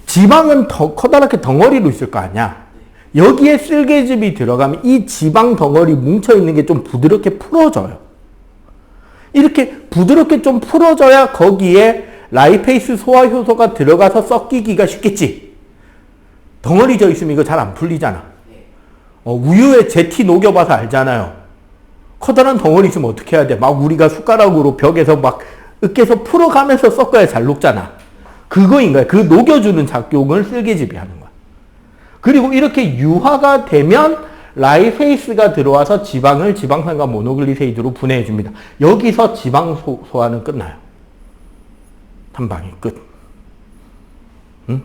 A: 지방은 더 커다랗게 덩어리로 있을 거 아니야. 여기에 쓸개즙이 들어가면 이 지방 덩어리 뭉쳐있는 게 좀 부드럽게 풀어져요. 이렇게 부드럽게 좀 풀어져야 거기에 라이페이스 소화효소가 들어가서 섞이기가 쉽겠지. 덩어리져 있으면 이거 잘 안 풀리잖아. 우유에 제티 녹여봐서 알잖아요. 커다란 덩어리 있으면 어떻게 해야 돼? 막 우리가 숟가락으로 벽에서 막 으깨서 풀어가면서 섞어야 잘 녹잖아. 그거인 거야. 그 녹여주는 작용을 쓸개즙이 하는 거야. 그리고 이렇게 유화가 되면 라이페이스가 들어와서 지방을 지방산과 모노글리세이드로 분해해줍니다. 여기서 지방 소화는 끝나요. 한 방에 끝. 응?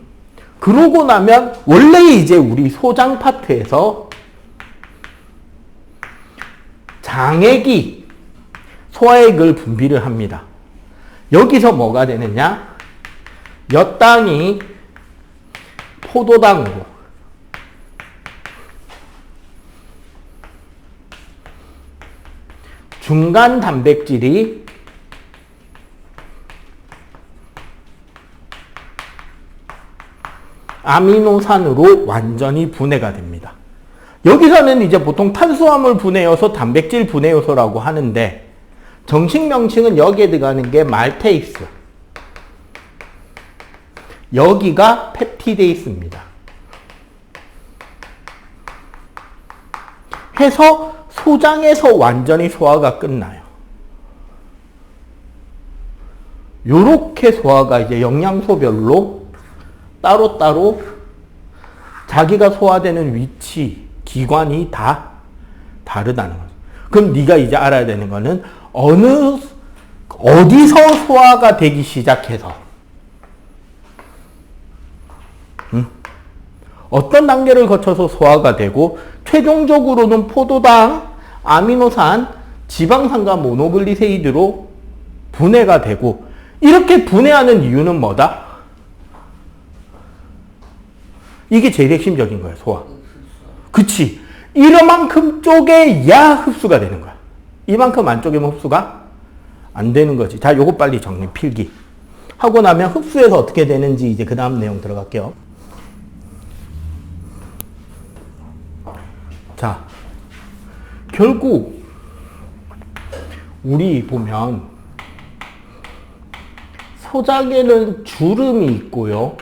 A: 그러고 나면 원래 이제 우리 소장 파트에서 장액이 소화액을 분비를 합니다. 여기서 뭐가 되느냐? 엿당이 포도당으로 중간 단백질이 아미노산으로 완전히 분해가 됩니다. 여기서는 이제 보통 탄수화물 분해요소, 단백질 분해요소라고 하는데 정식 명칭은 여기에 들어가는 게 말테이스. 여기가 펩티데이스입니다. 해서 소장에서 완전히 소화가 끝나요. 요렇게 소화가 이제 영양소별로 따로따로 자기가 소화되는 위치, 기관이 다 다르다는 거죠. 그럼 네가 이제 알아야 되는 거는 어디서 소화가 되기 시작해서 어떤 단계를 거쳐서 소화가 되고 최종적으로는 포도당, 아미노산, 지방산과 모노글리세이드로 분해가 되고 이렇게 분해하는 이유는 뭐다? 이게 제일 핵심적인 거야, 소화. 그치? 이만큼 쪼개야 흡수가 되는 거야. 이만큼 안 쪼개면 흡수가 안 되는 거지. 자, 요거 빨리 정리, 필기. 하고 나면 흡수해서 어떻게 되는지 이제 그 다음 내용 들어갈게요. 자, 결국 우리 보면 소장에는 주름이 있고요.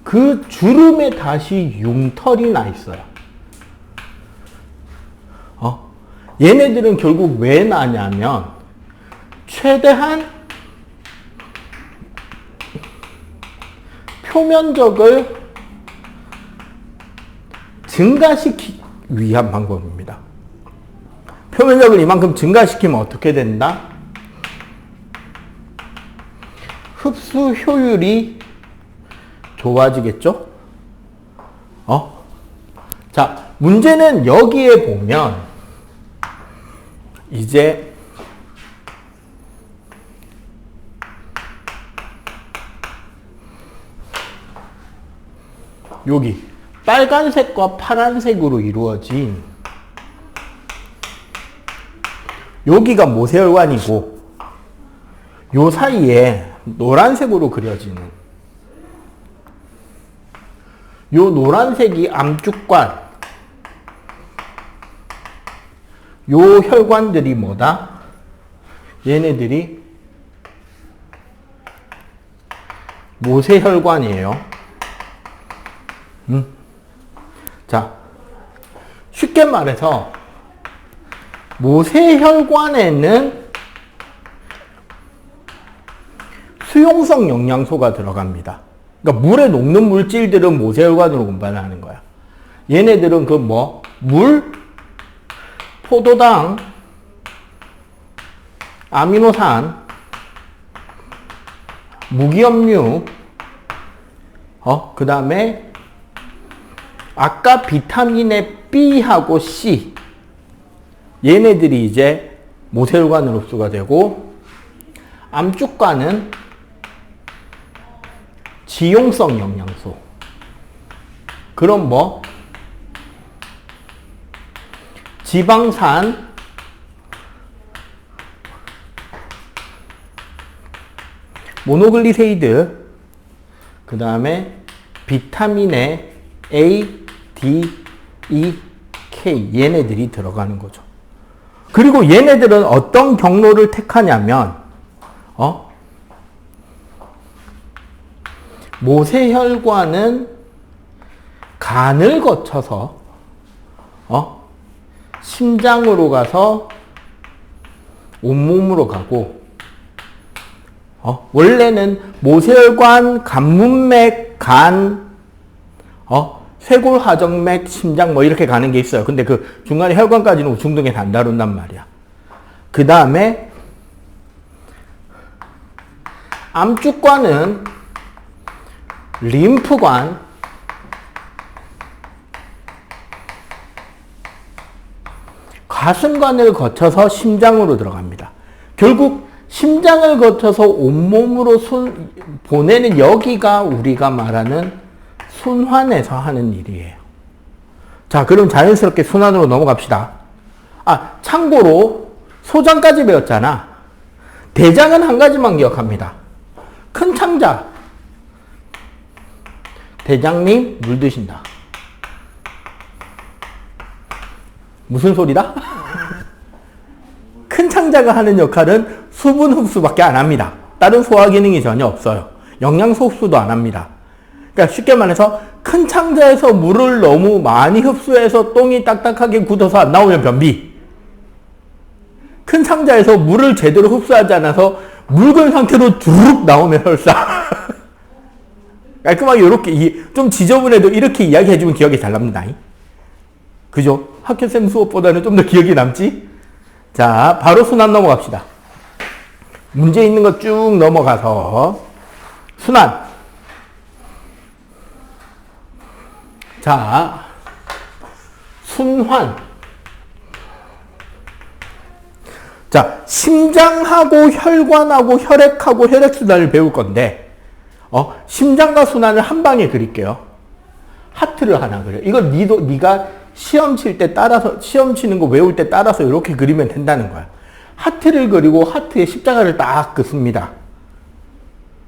A: 그 주름에 다시 융털이 나 있어요. 얘네들은 결국 왜 나냐면 최대한 표면적을 증가시키기 위한 방법입니다. 표면적을 이만큼 증가시키면 어떻게 된다? 흡수 효율이 좋아지겠죠? 자, 문제는 여기에 보면 이제 여기 빨간색과 파란색으로 이루어진 여기가 모세혈관이고 요 사이에 노란색으로 그려지는 요 노란색이 암축관, 요 혈관들이 뭐다? 얘네들이 모세혈관이에요. 자, 쉽게 말해서 모세혈관에는 수용성 영양소가 들어갑니다. 그러니까 물에 녹는 물질들은 모세혈관으로 운반하는 거야. 얘네들은 그 물, 포도당, 아미노산, 무기염류, 그 다음에 아까 비타민의 B하고 C, 얘네들이 이제 모세혈관으로 흡수가 되고, 암축관은 지용성 영양소. 그럼 지방산, 모노글리세이드, 그 다음에 비타민의 A, D, E, K, 얘네들이 들어가는 거죠. 그리고 얘네들은 어떤 경로를 택하냐면, 모세혈관은 간을 거쳐서, 심장으로 가서 온몸으로 가고, 원래는 모세혈관, 간문맥, 간, 쇄골하정맥, 심장 이렇게 가는 게 있어요. 근데 그 중간에 혈관까지는 우중등에서 안 다룬단 말이야. 그 다음에 암축관은 림프관, 가슴관을 거쳐서 심장으로 들어갑니다. 결국 심장을 거쳐서 온몸으로 보내는 여기가 우리가 말하는 순환에서 하는 일이에요. 자, 그럼 자연스럽게 순환으로 넘어갑시다. 참고로 소장까지 배웠잖아. 대장은 한 가지만 기억합니다. 큰 창자. 대장님 물 드신다. 무슨 소리다? 큰 창자가 하는 역할은 수분 흡수밖에 안 합니다. 다른 소화 기능이 전혀 없어요. 영양소 흡수도 안 합니다. 그러니까 쉽게 말해서 큰 창자에서 물을 너무 많이 흡수해서 똥이 딱딱하게 굳어서 안 나오면 변비. 큰 창자에서 물을 제대로 흡수하지 않아서 묽은 상태로 주룩 나오면 혈사. 깔끔하게 이렇게 좀 지저분해도 이렇게 이야기해주면 기억이 잘 납니다. 그죠? 학교쌤 수업보다는 좀 더 기억이 남지? 자, 바로 순환 넘어갑시다. 문제 있는 거 쭉 넘어가서 순환. 자, 순환. 자, 심장하고 혈관하고 혈액하고 혈액순환을 배울 건데, 심장과 순환을 한 방에 그릴게요. 하트를 하나 그려. 이거 네가 시험 칠 때 따라서, 시험 치는 거 외울 때 따라서 이렇게 그리면 된다는 거야. 하트를 그리고 하트에 십자가를 딱 긋습니다.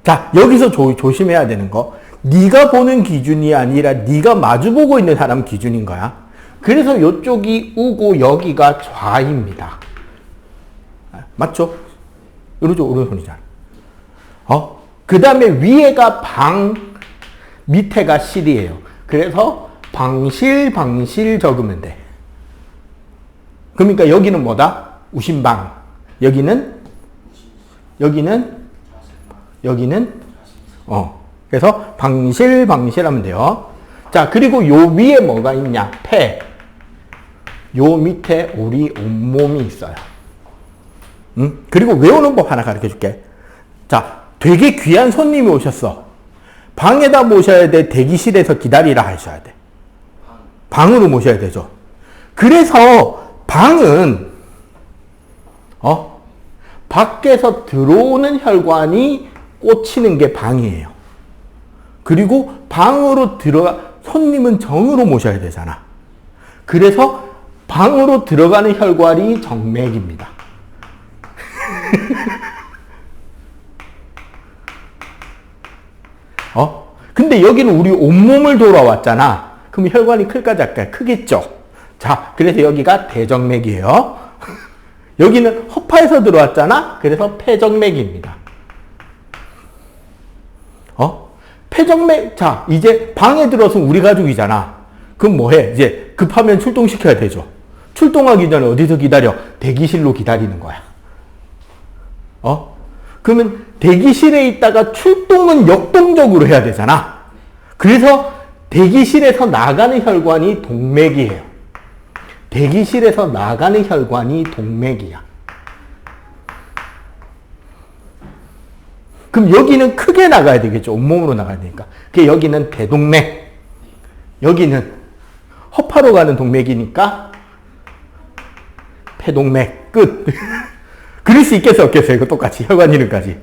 A: 자, 여기서 조심해야 되는 거. 네가 보는 기준이 아니라 네가 마주보고 있는 사람 기준인 거야. 그래서 이쪽이 우고 여기가 좌입니다. 맞죠? 이러죠, 오른손이잖아. 그 다음에 위에가 방, 밑에가 실이에요. 그래서 방실 적으면 돼. 그러니까 여기는 뭐다? 우심방. 여기는 그래서 방실 하면 돼요. 자, 그리고 요 위에 뭐가 있냐? 폐. 요 밑에 우리 온몸이 있어요. 그리고 외우는 법 하나 가르쳐 줄게. 자, 되게 귀한 손님이 오셨어. 방에다 모셔야 돼? 대기실에서 기다리라 하셔야 돼? 방으로 모셔야 되죠. 그래서 방은 밖에서 들어오는 혈관이 꽂히는 게 방이에요. 그리고 방으로 손님은 정으로 모셔야 되잖아. 그래서 방으로 들어가는 혈관이 정맥입니다. 근데 여기는 우리 온몸을 돌아왔잖아. 그럼 혈관이 클까 작까? 크겠죠. 자, 그래서 여기가 대정맥이에요. 여기는 허파에서 들어왔잖아. 그래서 폐정맥입니다. 폐정맥. 자, 이제 방에 들어서 우리 가족이잖아. 그럼 뭐해? 이제 급하면 출동시켜야 되죠. 출동하기 전에 어디서 기다려? 대기실로 기다리는 거야. 그러면 대기실에 있다가 출동은 역동적으로 해야 되잖아. 그래서 대기실에서 나가는 혈관이 동맥이에요. 대기실에서 나가는 혈관이 동맥이야. 그럼 여기는 크게 나가야 되겠죠. 온몸으로 나가야 되니까. 그게 여기는 대동맥. 여기는 허파로 가는 동맥이니까 폐동맥. 끝. 그릴 수 있겠어요? 없겠어요? 이거 똑같이. 혈관 이름까지.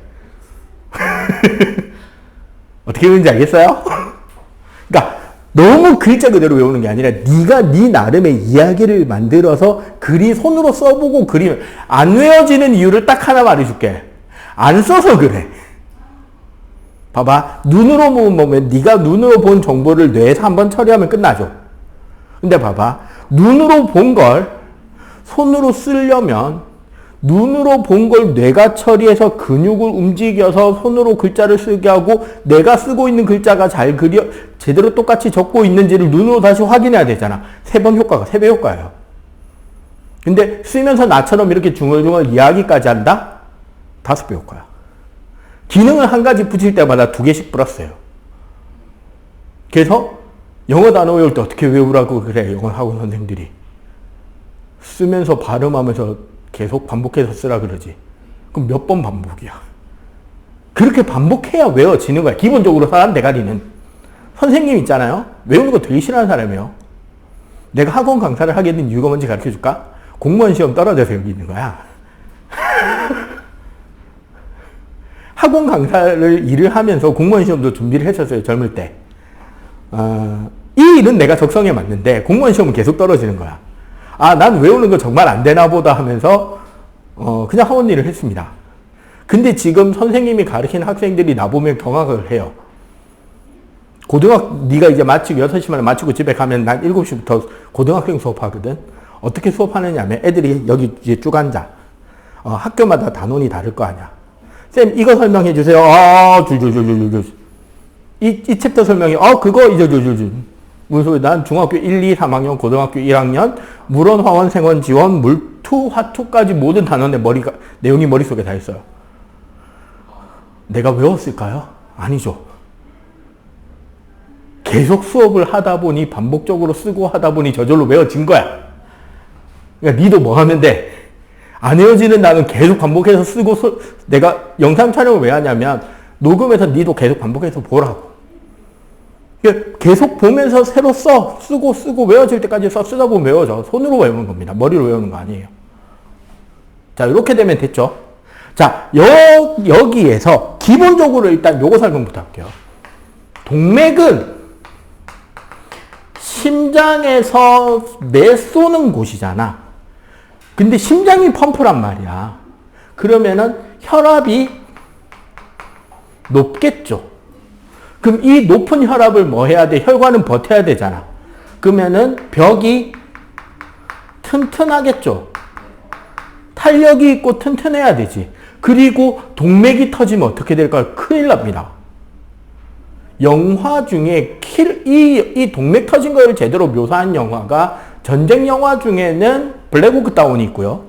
A: 어떻게 되는지 알겠어요? 그러니까 너무 글자 그대로 외우는 게 아니라 네가 네 나름의 이야기를 만들어서 글이 손으로 써보고 그리면 안 외워지는 이유를 딱 하나 말해줄게. 안 써서 그래. 봐봐. 눈으로 보면 네가 눈으로 본 정보를 뇌에서 한번 처리하면 끝나죠. 근데 봐봐. 눈으로 본 걸 손으로 쓰려면 눈으로 본 걸 뇌가 처리해서 근육을 움직여서 손으로 글자를 쓰게 하고 내가 쓰고 있는 글자가 잘 제대로 똑같이 적고 있는지를 눈으로 다시 확인해야 되잖아. 3번 효과가 3배 효과예요. 근데 쓰면서 나처럼 이렇게 중얼중얼 이야기까지 한다? 5배 효과야. 기능을 한 가지 붙일 때마다 2개씩 플러스예요. 그래서 영어 단어 외울 때 어떻게 외우라고 그래, 영어 학원 선생들이. 쓰면서 발음하면서 계속 반복해서 쓰라 그러지. 그럼 몇 번 반복이야. 그렇게 반복해야 외워지는 거야. 기본적으로 사람 대가리는. 선생님 있잖아요. 외우는 거 되게 싫어하는 사람이에요. 내가 학원 강사를 하게 된 이유가 뭔지 가르쳐 줄까? 공무원 시험 떨어져서 여기 있는 거야. 학원 강사를 일을 하면서 공무원 시험도 준비를 했었어요. 젊을 때. 이 일은 내가 적성에 맞는데 공무원 시험은 계속 떨어지는 거야. 난 외우는 거 정말 안 되나 보다 하면서 그냥 학원 일을 했습니다. 근데 지금 선생님이 가르치는 학생들이 나보면 경악을 해요. 네가 이제 마치고 6시 만에 마치고 집에 가면 난 7시부터 고등학생 수업하거든. 어떻게 수업하느냐 하면 애들이 여기 이제 쭉 앉아. 학교마다 단원이 다를 거 아니야. 쌤 이거 설명해 주세요. 줄줄줄줄줄. 이 챕터 설명해. 그거 이제 줄줄줄. 무슨 소리? 난 중학교 1, 2, 3학년, 고등학교 1학년, 물원, 화원, 생원, 지원, 물투, 화투까지 모든 단원의 내용이 머릿속에 다 있어요. 내가 외웠을까요? 아니죠. 계속 수업을 하다 보니 반복적으로 쓰고 하다 보니 저절로 외워진 거야. 그러니까 니도 뭐 하면 돼? 안 외워지는 단어는 계속 반복해서 쓰고 내가 영상 촬영을 왜 하냐면 녹음해서 니도 계속 반복해서 보라고. 계속 보면서 새로 쓰고 외워질 때까지 쓰다 보면 외워져. 손으로 외우는 겁니다. 머리로 외우는 거 아니에요. 자, 이렇게 되면 됐죠. 자, 여기에서 기본적으로 일단 요거 설명부터 할게요. 동맥은 심장에서 내쏘는 곳이잖아. 근데 심장이 펌프란 말이야. 그러면은 혈압이 높겠죠. 그럼 이 높은 혈압을 뭐 해야 돼? 혈관은 버텨야 되잖아. 그러면은 벽이 튼튼하겠죠. 탄력이 있고 튼튼해야 되지. 그리고 동맥이 터지면 어떻게 될까요? 큰일 납니다. 영화 중에 이 동맥 터진 거를 제대로 묘사한 영화가 전쟁 영화 중에는 블랙호크 다운이 있고요.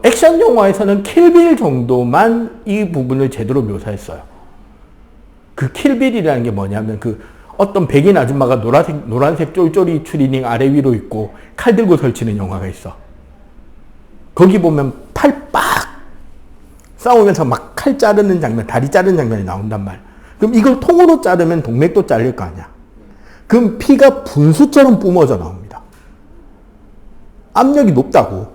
A: 액션 영화에서는 킬빌 정도만 이 부분을 제대로 묘사했어요. 그 킬빌이라는 게 뭐냐면 어떤 백인 아줌마가 노란색 쫄쫄이 추리닝 아래 위로 입고 칼 들고 설치는 영화가 있어. 거기 보면 팔 빡 싸우면서 막 칼 자르는 장면, 다리 자르는 장면이 나온단 말. 그럼 이걸 통으로 자르면 동맥도 잘릴 거 아니야. 그럼 피가 분수처럼 뿜어져 나옵니다. 압력이 높다고.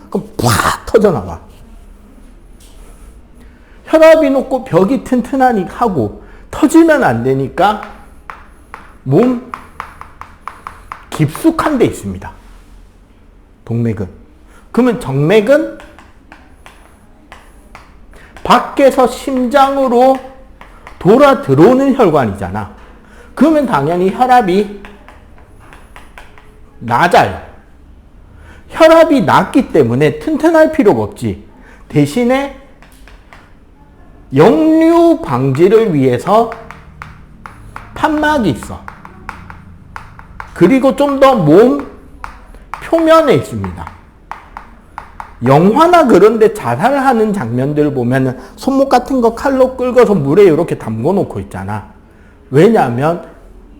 A: 그럼 팍 터져 나와. 혈압이 높고 벽이 튼튼하니 하고 터지면 안 되니까 몸 깊숙한 데 있습니다. 동맥은. 그러면 정맥은 밖에서 심장으로 돌아 들어오는 혈관이잖아. 그러면 당연히 혈압이 낮아요. 혈압이 낮기 때문에 튼튼할 필요가 없지. 대신에 역류 방지를 위해서 판막이 있어. 그리고 좀 더 몸 표면에 있습니다. 영화나 그런 데 자살하는 장면들 보면은 손목 같은 거 칼로 긁어서 물에 이렇게 담궈 놓고 있잖아. 왜냐하면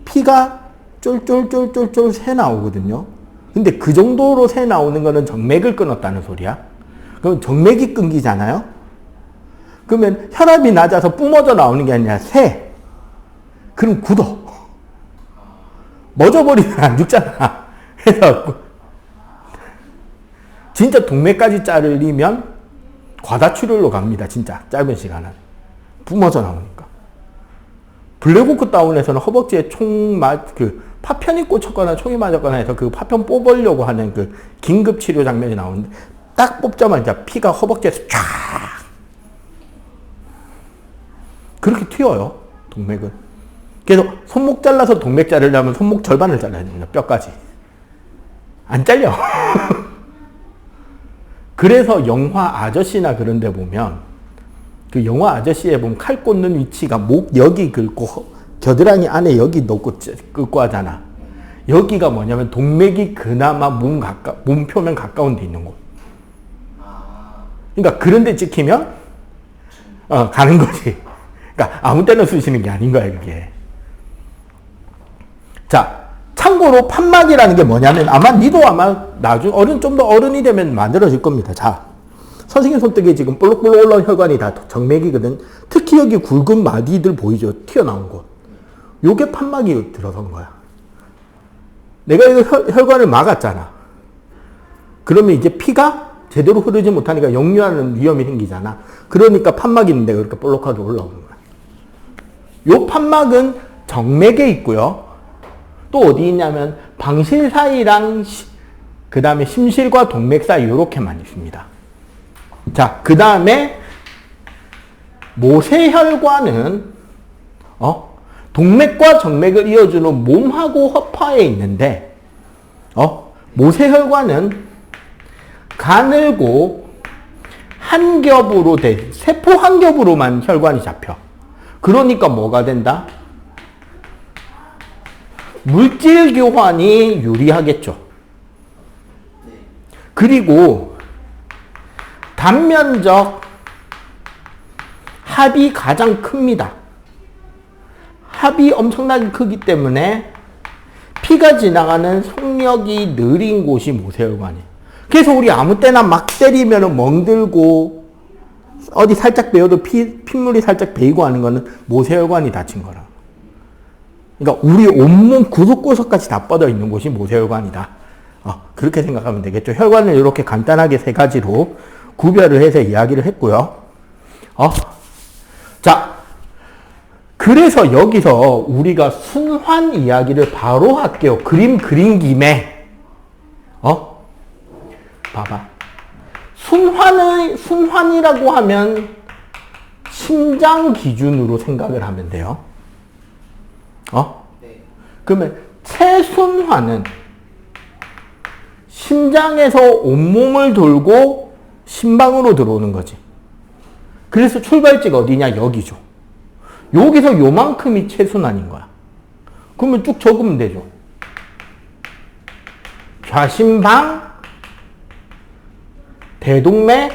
A: 피가 쫄쫄쫄쫄쫄 새 나오거든요. 근데 그 정도로 새 나오는 거는 정맥을 끊었다는 소리야. 그럼 정맥이 끊기잖아요. 그러면 혈압이 낮아서 뿜어져 나오는 게 아니라 새. 그럼 굳어. 멎어버리면 안 죽잖아. 그래서 진짜 동맥까지 자르려면 과다출혈로 갑니다. 진짜 짧은 시간은. 뿜어져 나오니까. 블랙호크 다운에서는 허벅지에 파편이 꽂혔거나 총이 맞았거나 해서 그 파편 뽑으려고 하는 그 긴급 치료 장면이 나오는데 딱 뽑자마자 피가 허벅지에서 쫙 그렇게 튀어요. 동맥은. 그래서 손목 잘라서 동맥 자르려면 손목 절반을 잘라야 됩니다. 뼈까지. 안 잘려. 그래서 영화 아저씨나 그런 데 보면 그 영화 아저씨에 보면 칼 꽂는 위치가 목 여기 긁고 겨드랑이 안에 여기 넣고 긁고 하잖아. 여기가 뭐냐면 동맥이 그나마 몸 표면 가까운 데 있는 곳. 그러니까 그런 데 찍히면 가는 거지. 그러니까 아무 때나 쑤시는 게 아닌 거야, 그게. 자, 참고로 판막이라는 게 뭐냐면 아마 니도 아마 나중에 좀 더 어른이 되면 만들어질 겁니다. 자, 선생님 손등에 지금 볼록볼록 올라온 혈관이 다 정맥이거든. 특히 여기 굵은 마디들 보이죠? 튀어나온 곳. 요게 판막이 들어선 거야. 내가 이거 혈관을 막았잖아. 그러면 이제 피가 제대로 흐르지 못하니까 역류하는 위험이 생기잖아. 그러니까 판막이 있는데 그렇게 볼록하게 올라오는 거야. 요 판막은 정맥에 있고요. 또 어디 있냐면 방실 사이랑 그 다음에 심실과 동맥 사이 이렇게만 있습니다. 자, 그 다음에 모세혈관은 동맥과 정맥을 이어주는 몸하고 허파에 있는데 모세혈관은 가늘고 한 겹으로 세포 한 겹으로만 혈관이 잡혀. 그러니까 뭐가 된다? 물질 교환이 유리하겠죠. 그리고 단면적 합이 가장 큽니다. 합이 엄청나게 크기 때문에 피가 지나가는 속력이 느린 곳이 모세혈관이에요. 그래서 우리 아무 때나 막 때리면 멍들고 어디 살짝 베어도 핏물이 살짝 베이고 하는 거는 모세혈관이 다친 거라. 그러니까 우리 온몸 구석구석까지 다 뻗어 있는 곳이 모세혈관이다. 그렇게 생각하면 되겠죠. 혈관을 이렇게 간단하게 세 가지로 구별을 해서 이야기를 했고요. 자, 그래서 여기서 우리가 순환 이야기를 바로 할게요. 그림 그린 김에 봐봐. 순환이라고 하면 심장 기준으로 생각을 하면 돼요.
B: 네.
A: 그러면 체순환은 심장에서 온몸을 돌고 심방으로 들어오는 거지. 그래서 출발지가 어디냐? 여기죠. 여기서 요만큼이 체순환인 거야. 그러면 쭉 적으면 되죠. 좌심방, 대동맥,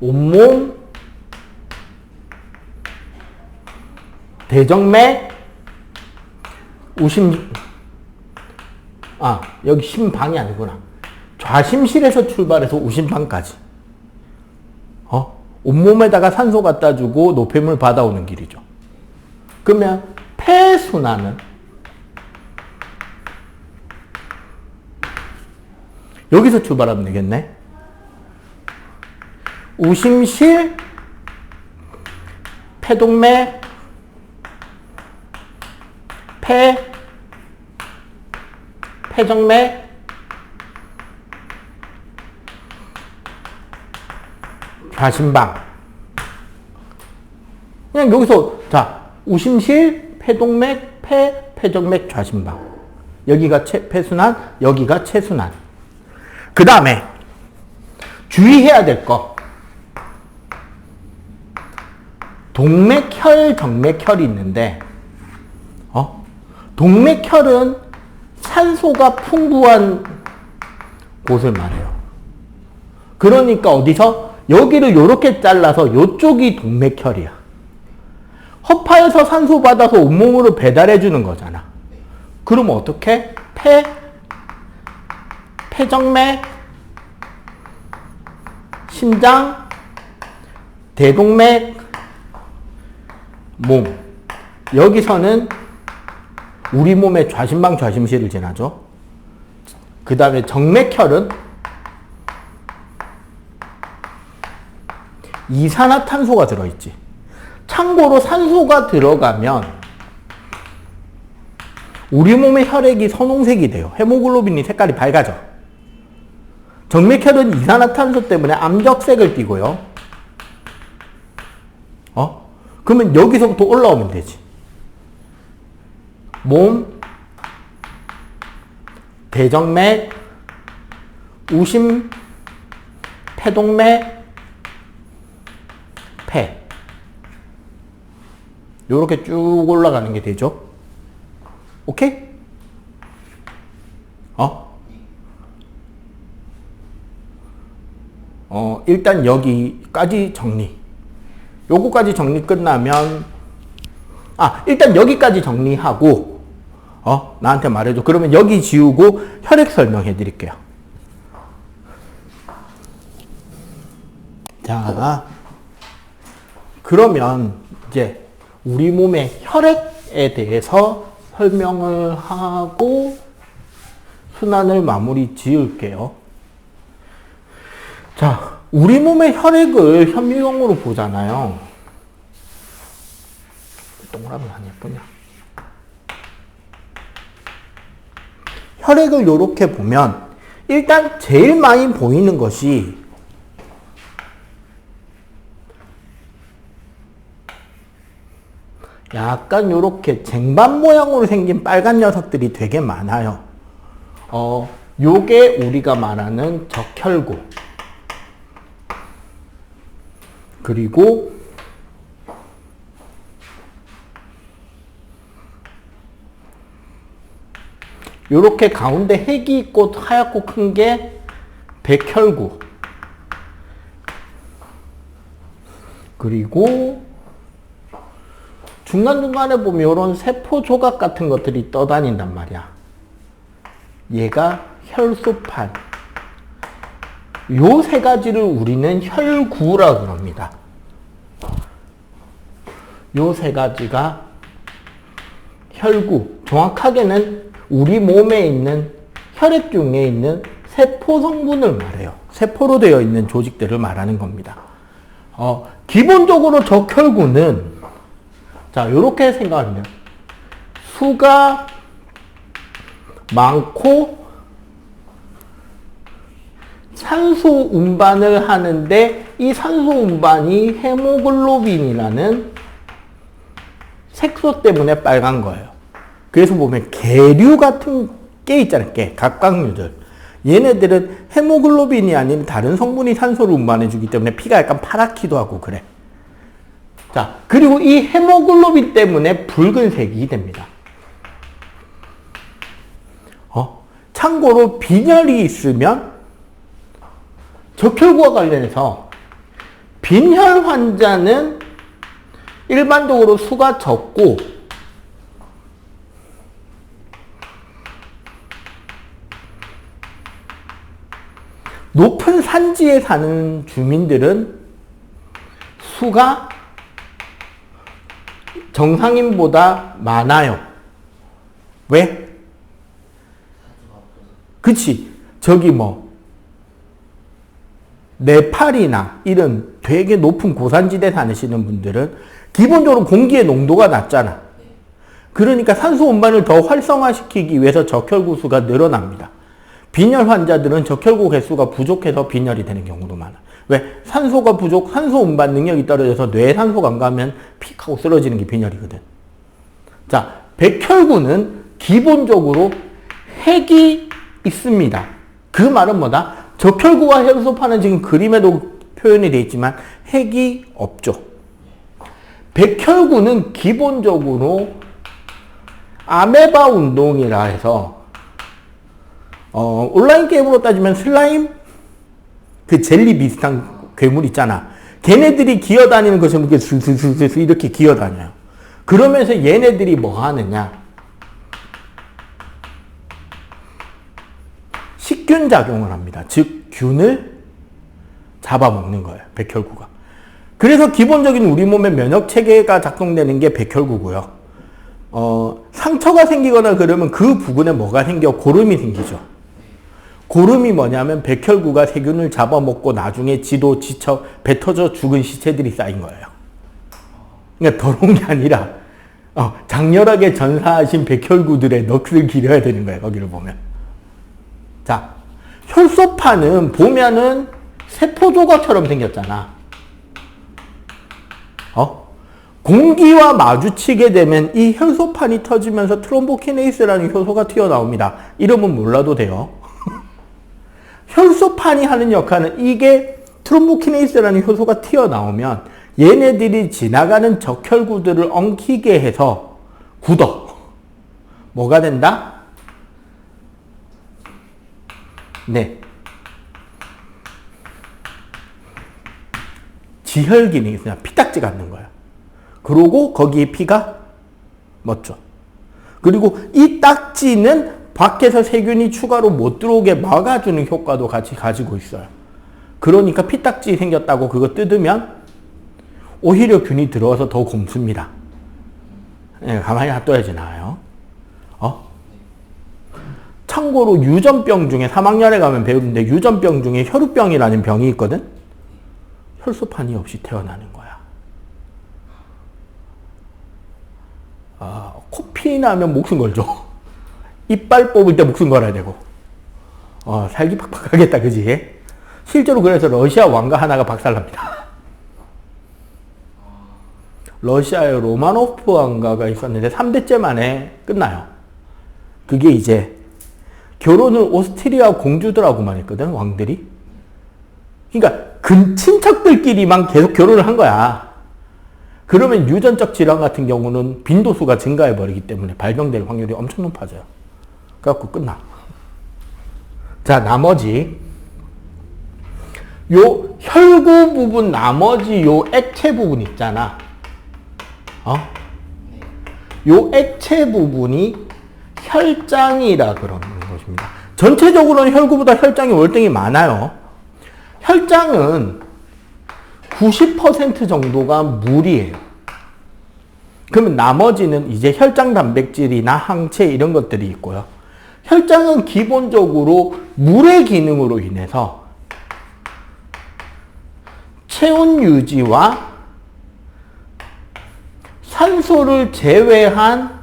A: 온몸, 대정맥, 여기 심방이 아니구나. 좌심실에서 출발해서 우심방까지. 온몸에다가 산소 갖다 주고 노폐물 받아오는 길이죠. 그러면 폐순환은 여기서 출발하면 되겠네. 우심실, 폐동맥, 폐정맥, 좌심방. 그냥 여기서, 자, 우심실, 폐동맥, 폐정맥, 좌심방. 여기가 폐순환, 여기가 체순환. 그 다음에, 주의해야 될 거. 동맥혈, 정맥혈이 있는데, 동맥혈은 산소가 풍부한 곳을 말해요. 그러니까 어디서? 여기를 이렇게 잘라서 이쪽이 동맥혈이야. 허파에서 산소 받아서 온몸으로 배달해 주는 거잖아. 그럼 어떻게? 폐정맥, 심장, 대동맥, 몸. 여기서는 우리 몸의 좌심방, 좌심실을 지나죠. 그 다음에 정맥혈은 이산화탄소가 들어있지. 참고로 산소가 들어가면 우리 몸의 혈액이 선홍색이 돼요. 헤모글로빈이 색깔이 밝아져. 정맥혈은 이산화탄소 때문에 암적색을 띠고요. 그러면 여기서부터 올라오면 되지. 몸, 대정맥, 우심, 폐동맥, 폐. 요렇게 쭉 올라가는 게 되죠. 오케이? 일단 여기까지 정리. 요거까지 정리 끝나면, 일단 여기까지 정리하고, 나한테 말해줘. 그러면 여기 지우고 혈액 설명해 드릴게요. 자, 그러면 이제 우리 몸의 혈액에 대해서 설명을 하고 순환을 마무리 지을게요. 자, 우리 몸의 혈액을 현미경으로 보잖아요. 동그라미 안 예쁘냐? 혈액을 이렇게 보면 일단 제일 많이 보이는 것이 약간 이렇게 쟁반 모양으로 생긴 빨간 녀석들이 되게 많아요. 요게 우리가 말하는 적혈구. 그리고 요렇게 가운데 핵이 있고 하얗고 큰 게 백혈구. 그리고 중간중간에 보면 이런 세포 조각 같은 것들이 떠다닌단 말이야. 얘가 혈소판. 요 세 가지를 우리는 혈구라고 합니다. 요 세 가지가 혈구. 정확하게는 우리 몸에 있는 혈액 중에 있는 세포 성분을 말해요. 세포로 되어 있는 조직들을 말하는 겁니다. 기본적으로 적혈구는 자, 요렇게 생각하면 수가 많고 산소 운반을 하는데 이 산소 운반이 헤모글로빈이라는 색소 때문에 빨간 거예요. 그래서 보면 계류 같은 게 있잖아요. 각각류들. 얘네들은 헤모글로빈이 아닌 다른 성분이 산소를 운반해 주기 때문에 피가 약간 파랗기도 하고 그래. 자, 그리고 이 헤모글로빈 때문에 붉은색이 됩니다. 참고로 빈혈이 있으면 적혈구와 관련해서 빈혈 환자는 일반적으로 수가 적고 높은 산지에 사는 주민들은 수가 정상인보다 많아요. 왜? 그치. 저기 네팔이나 이런 되게 높은 고산지대 사시는 분들은 기본적으로 공기의 농도가 낮잖아. 그러니까 산소 운반을 더 활성화시키기 위해서 적혈구 수가 늘어납니다. 빈혈 환자들은 적혈구 개수가 부족해서 빈혈이 되는 경우도 많아요. 왜? 산소가 부족, 산소 운반 능력이 떨어져서 뇌에 산소가 안 가면 픽 하고 쓰러지는 게 빈혈이거든. 자, 백혈구는 기본적으로 핵이 있습니다. 그 말은 뭐다? 적혈구와 혈소판은 지금 그림에도 표현이 되어 있지만 핵이 없죠. 백혈구는 기본적으로 아메바 운동이라 해서 온라인 게임으로 따지면 슬라임? 그 젤리 비슷한 괴물 있잖아. 걔네들이 기어다니는 것을 이렇게 슬슬슬슬 이렇게 기어다녀요. 그러면서 얘네들이 뭐 하느냐? 식균 작용을 합니다. 즉 균을 잡아먹는 거예요. 백혈구가. 그래서 기본적인 우리 몸의 면역 체계가 작동되는 게 백혈구고요. 상처가 생기거나 그러면 그 부근에 뭐가 생겨? 고름이 생기죠. 고름이 뭐냐면 백혈구가 세균을 잡아먹고 나중에 지도 지쳐 뱉어져 죽은 시체들이 쌓인 거예요. 그러니까 더러운 게 아니라 장렬하게 전사하신 백혈구들의 넋을 기려야 되는 거예요. 거기를 보면. 자, 혈소판은 보면은 세포조각처럼 생겼잖아. 공기와 마주치게 되면 이 혈소판이 터지면서 트롬보키네이스라는 효소가 튀어나옵니다. 이름은 몰라도 돼요. 혈소판이 하는 역할은 이게 트롬보키네이스라는 효소가 튀어나오면 얘네들이 지나가는 적혈구들을 엉키게 해서 굳어. 뭐가 된다? 네. 지혈 기능이 있으면 피딱지 갖는 거야. 그러고 거기에 피가 멎죠. 그리고 이 딱지는 밖에서 세균이 추가로 못 들어오게 막아주는 효과도 같이 가지고 있어요. 그러니까 피딱지 생겼다고 그거 뜯으면 오히려 균이 들어와서 더 곰습니다. 네, 가만히 놔둬야지 나아요. 참고로 유전병 중에 3학년에 가면 배우는데 유전병 중에 혈우병이라는 병이 있거든. 혈소판이 없이 태어나는 거야. 코피 나면 목숨 걸죠. 이빨 뽑을 때 목숨 걸어야 되고. 살기 팍팍하겠다, 그지? 실제로 그래서 러시아 왕가 하나가 박살납니다. 러시아에 로마노프 왕가가 있었는데 3대째 만에 끝나요. 그게 이제 결혼을 오스트리아 공주들하고만 했거든, 왕들이. 그러니까 근친척들끼리만 계속 결혼을 한 거야. 그러면 유전적 질환 같은 경우는 빈도수가 증가해버리기 때문에 발병될 확률이 엄청 높아져요. 그래갖고 끝나. 자, 나머지 요 혈구 부분 나머지 요 액체 부분 있잖아. 요 액체 부분이 혈장이라 그러는 것입니다. 전체적으로는 혈구보다 혈장이 월등히 많아요. 혈장은 90% 정도가 물이에요. 그러면 나머지는 이제 혈장 단백질이나 항체 이런 것들이 있고요. 혈장은 기본적으로 물의 기능으로 인해서 체온 유지와 산소를 제외한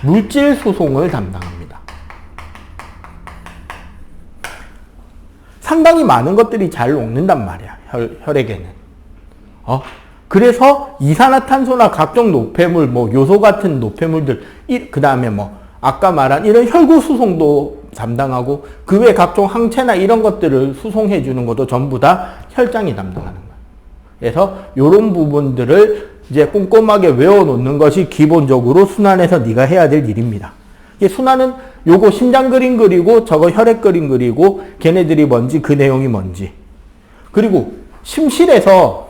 A: 물질 수송을 담당합니다. 상당히 많은 것들이 잘 녹는단 말이야. 혈액에는. 그래서 이산화탄소나 각종 노폐물, 요소 같은 노폐물들, 그 다음에 아까 말한 이런 혈구 수송도 담당하고 그 외 각종 항체나 이런 것들을 수송해 주는 것도 전부 다 혈장이 담당하는 거예요. 그래서 이런 부분들을 이제 꼼꼼하게 외워놓는 것이 기본적으로 순환에서 네가 해야 될 일입니다. 순환은 요거 심장 그림 그리고 저거 혈액 그림 그리고 걔네들이 뭔지 그 내용이 뭔지. 그리고 심실에서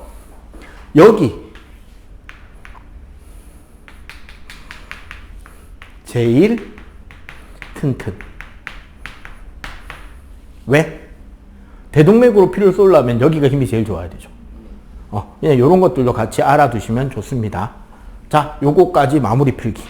A: 여기 제일 튼튼. 왜? 대동맥으로 피를 쏠려면 여기가 힘이 제일 좋아야 되죠. 그냥 이런 것들도 같이 알아두시면 좋습니다. 자, 요거까지 마무리 필기.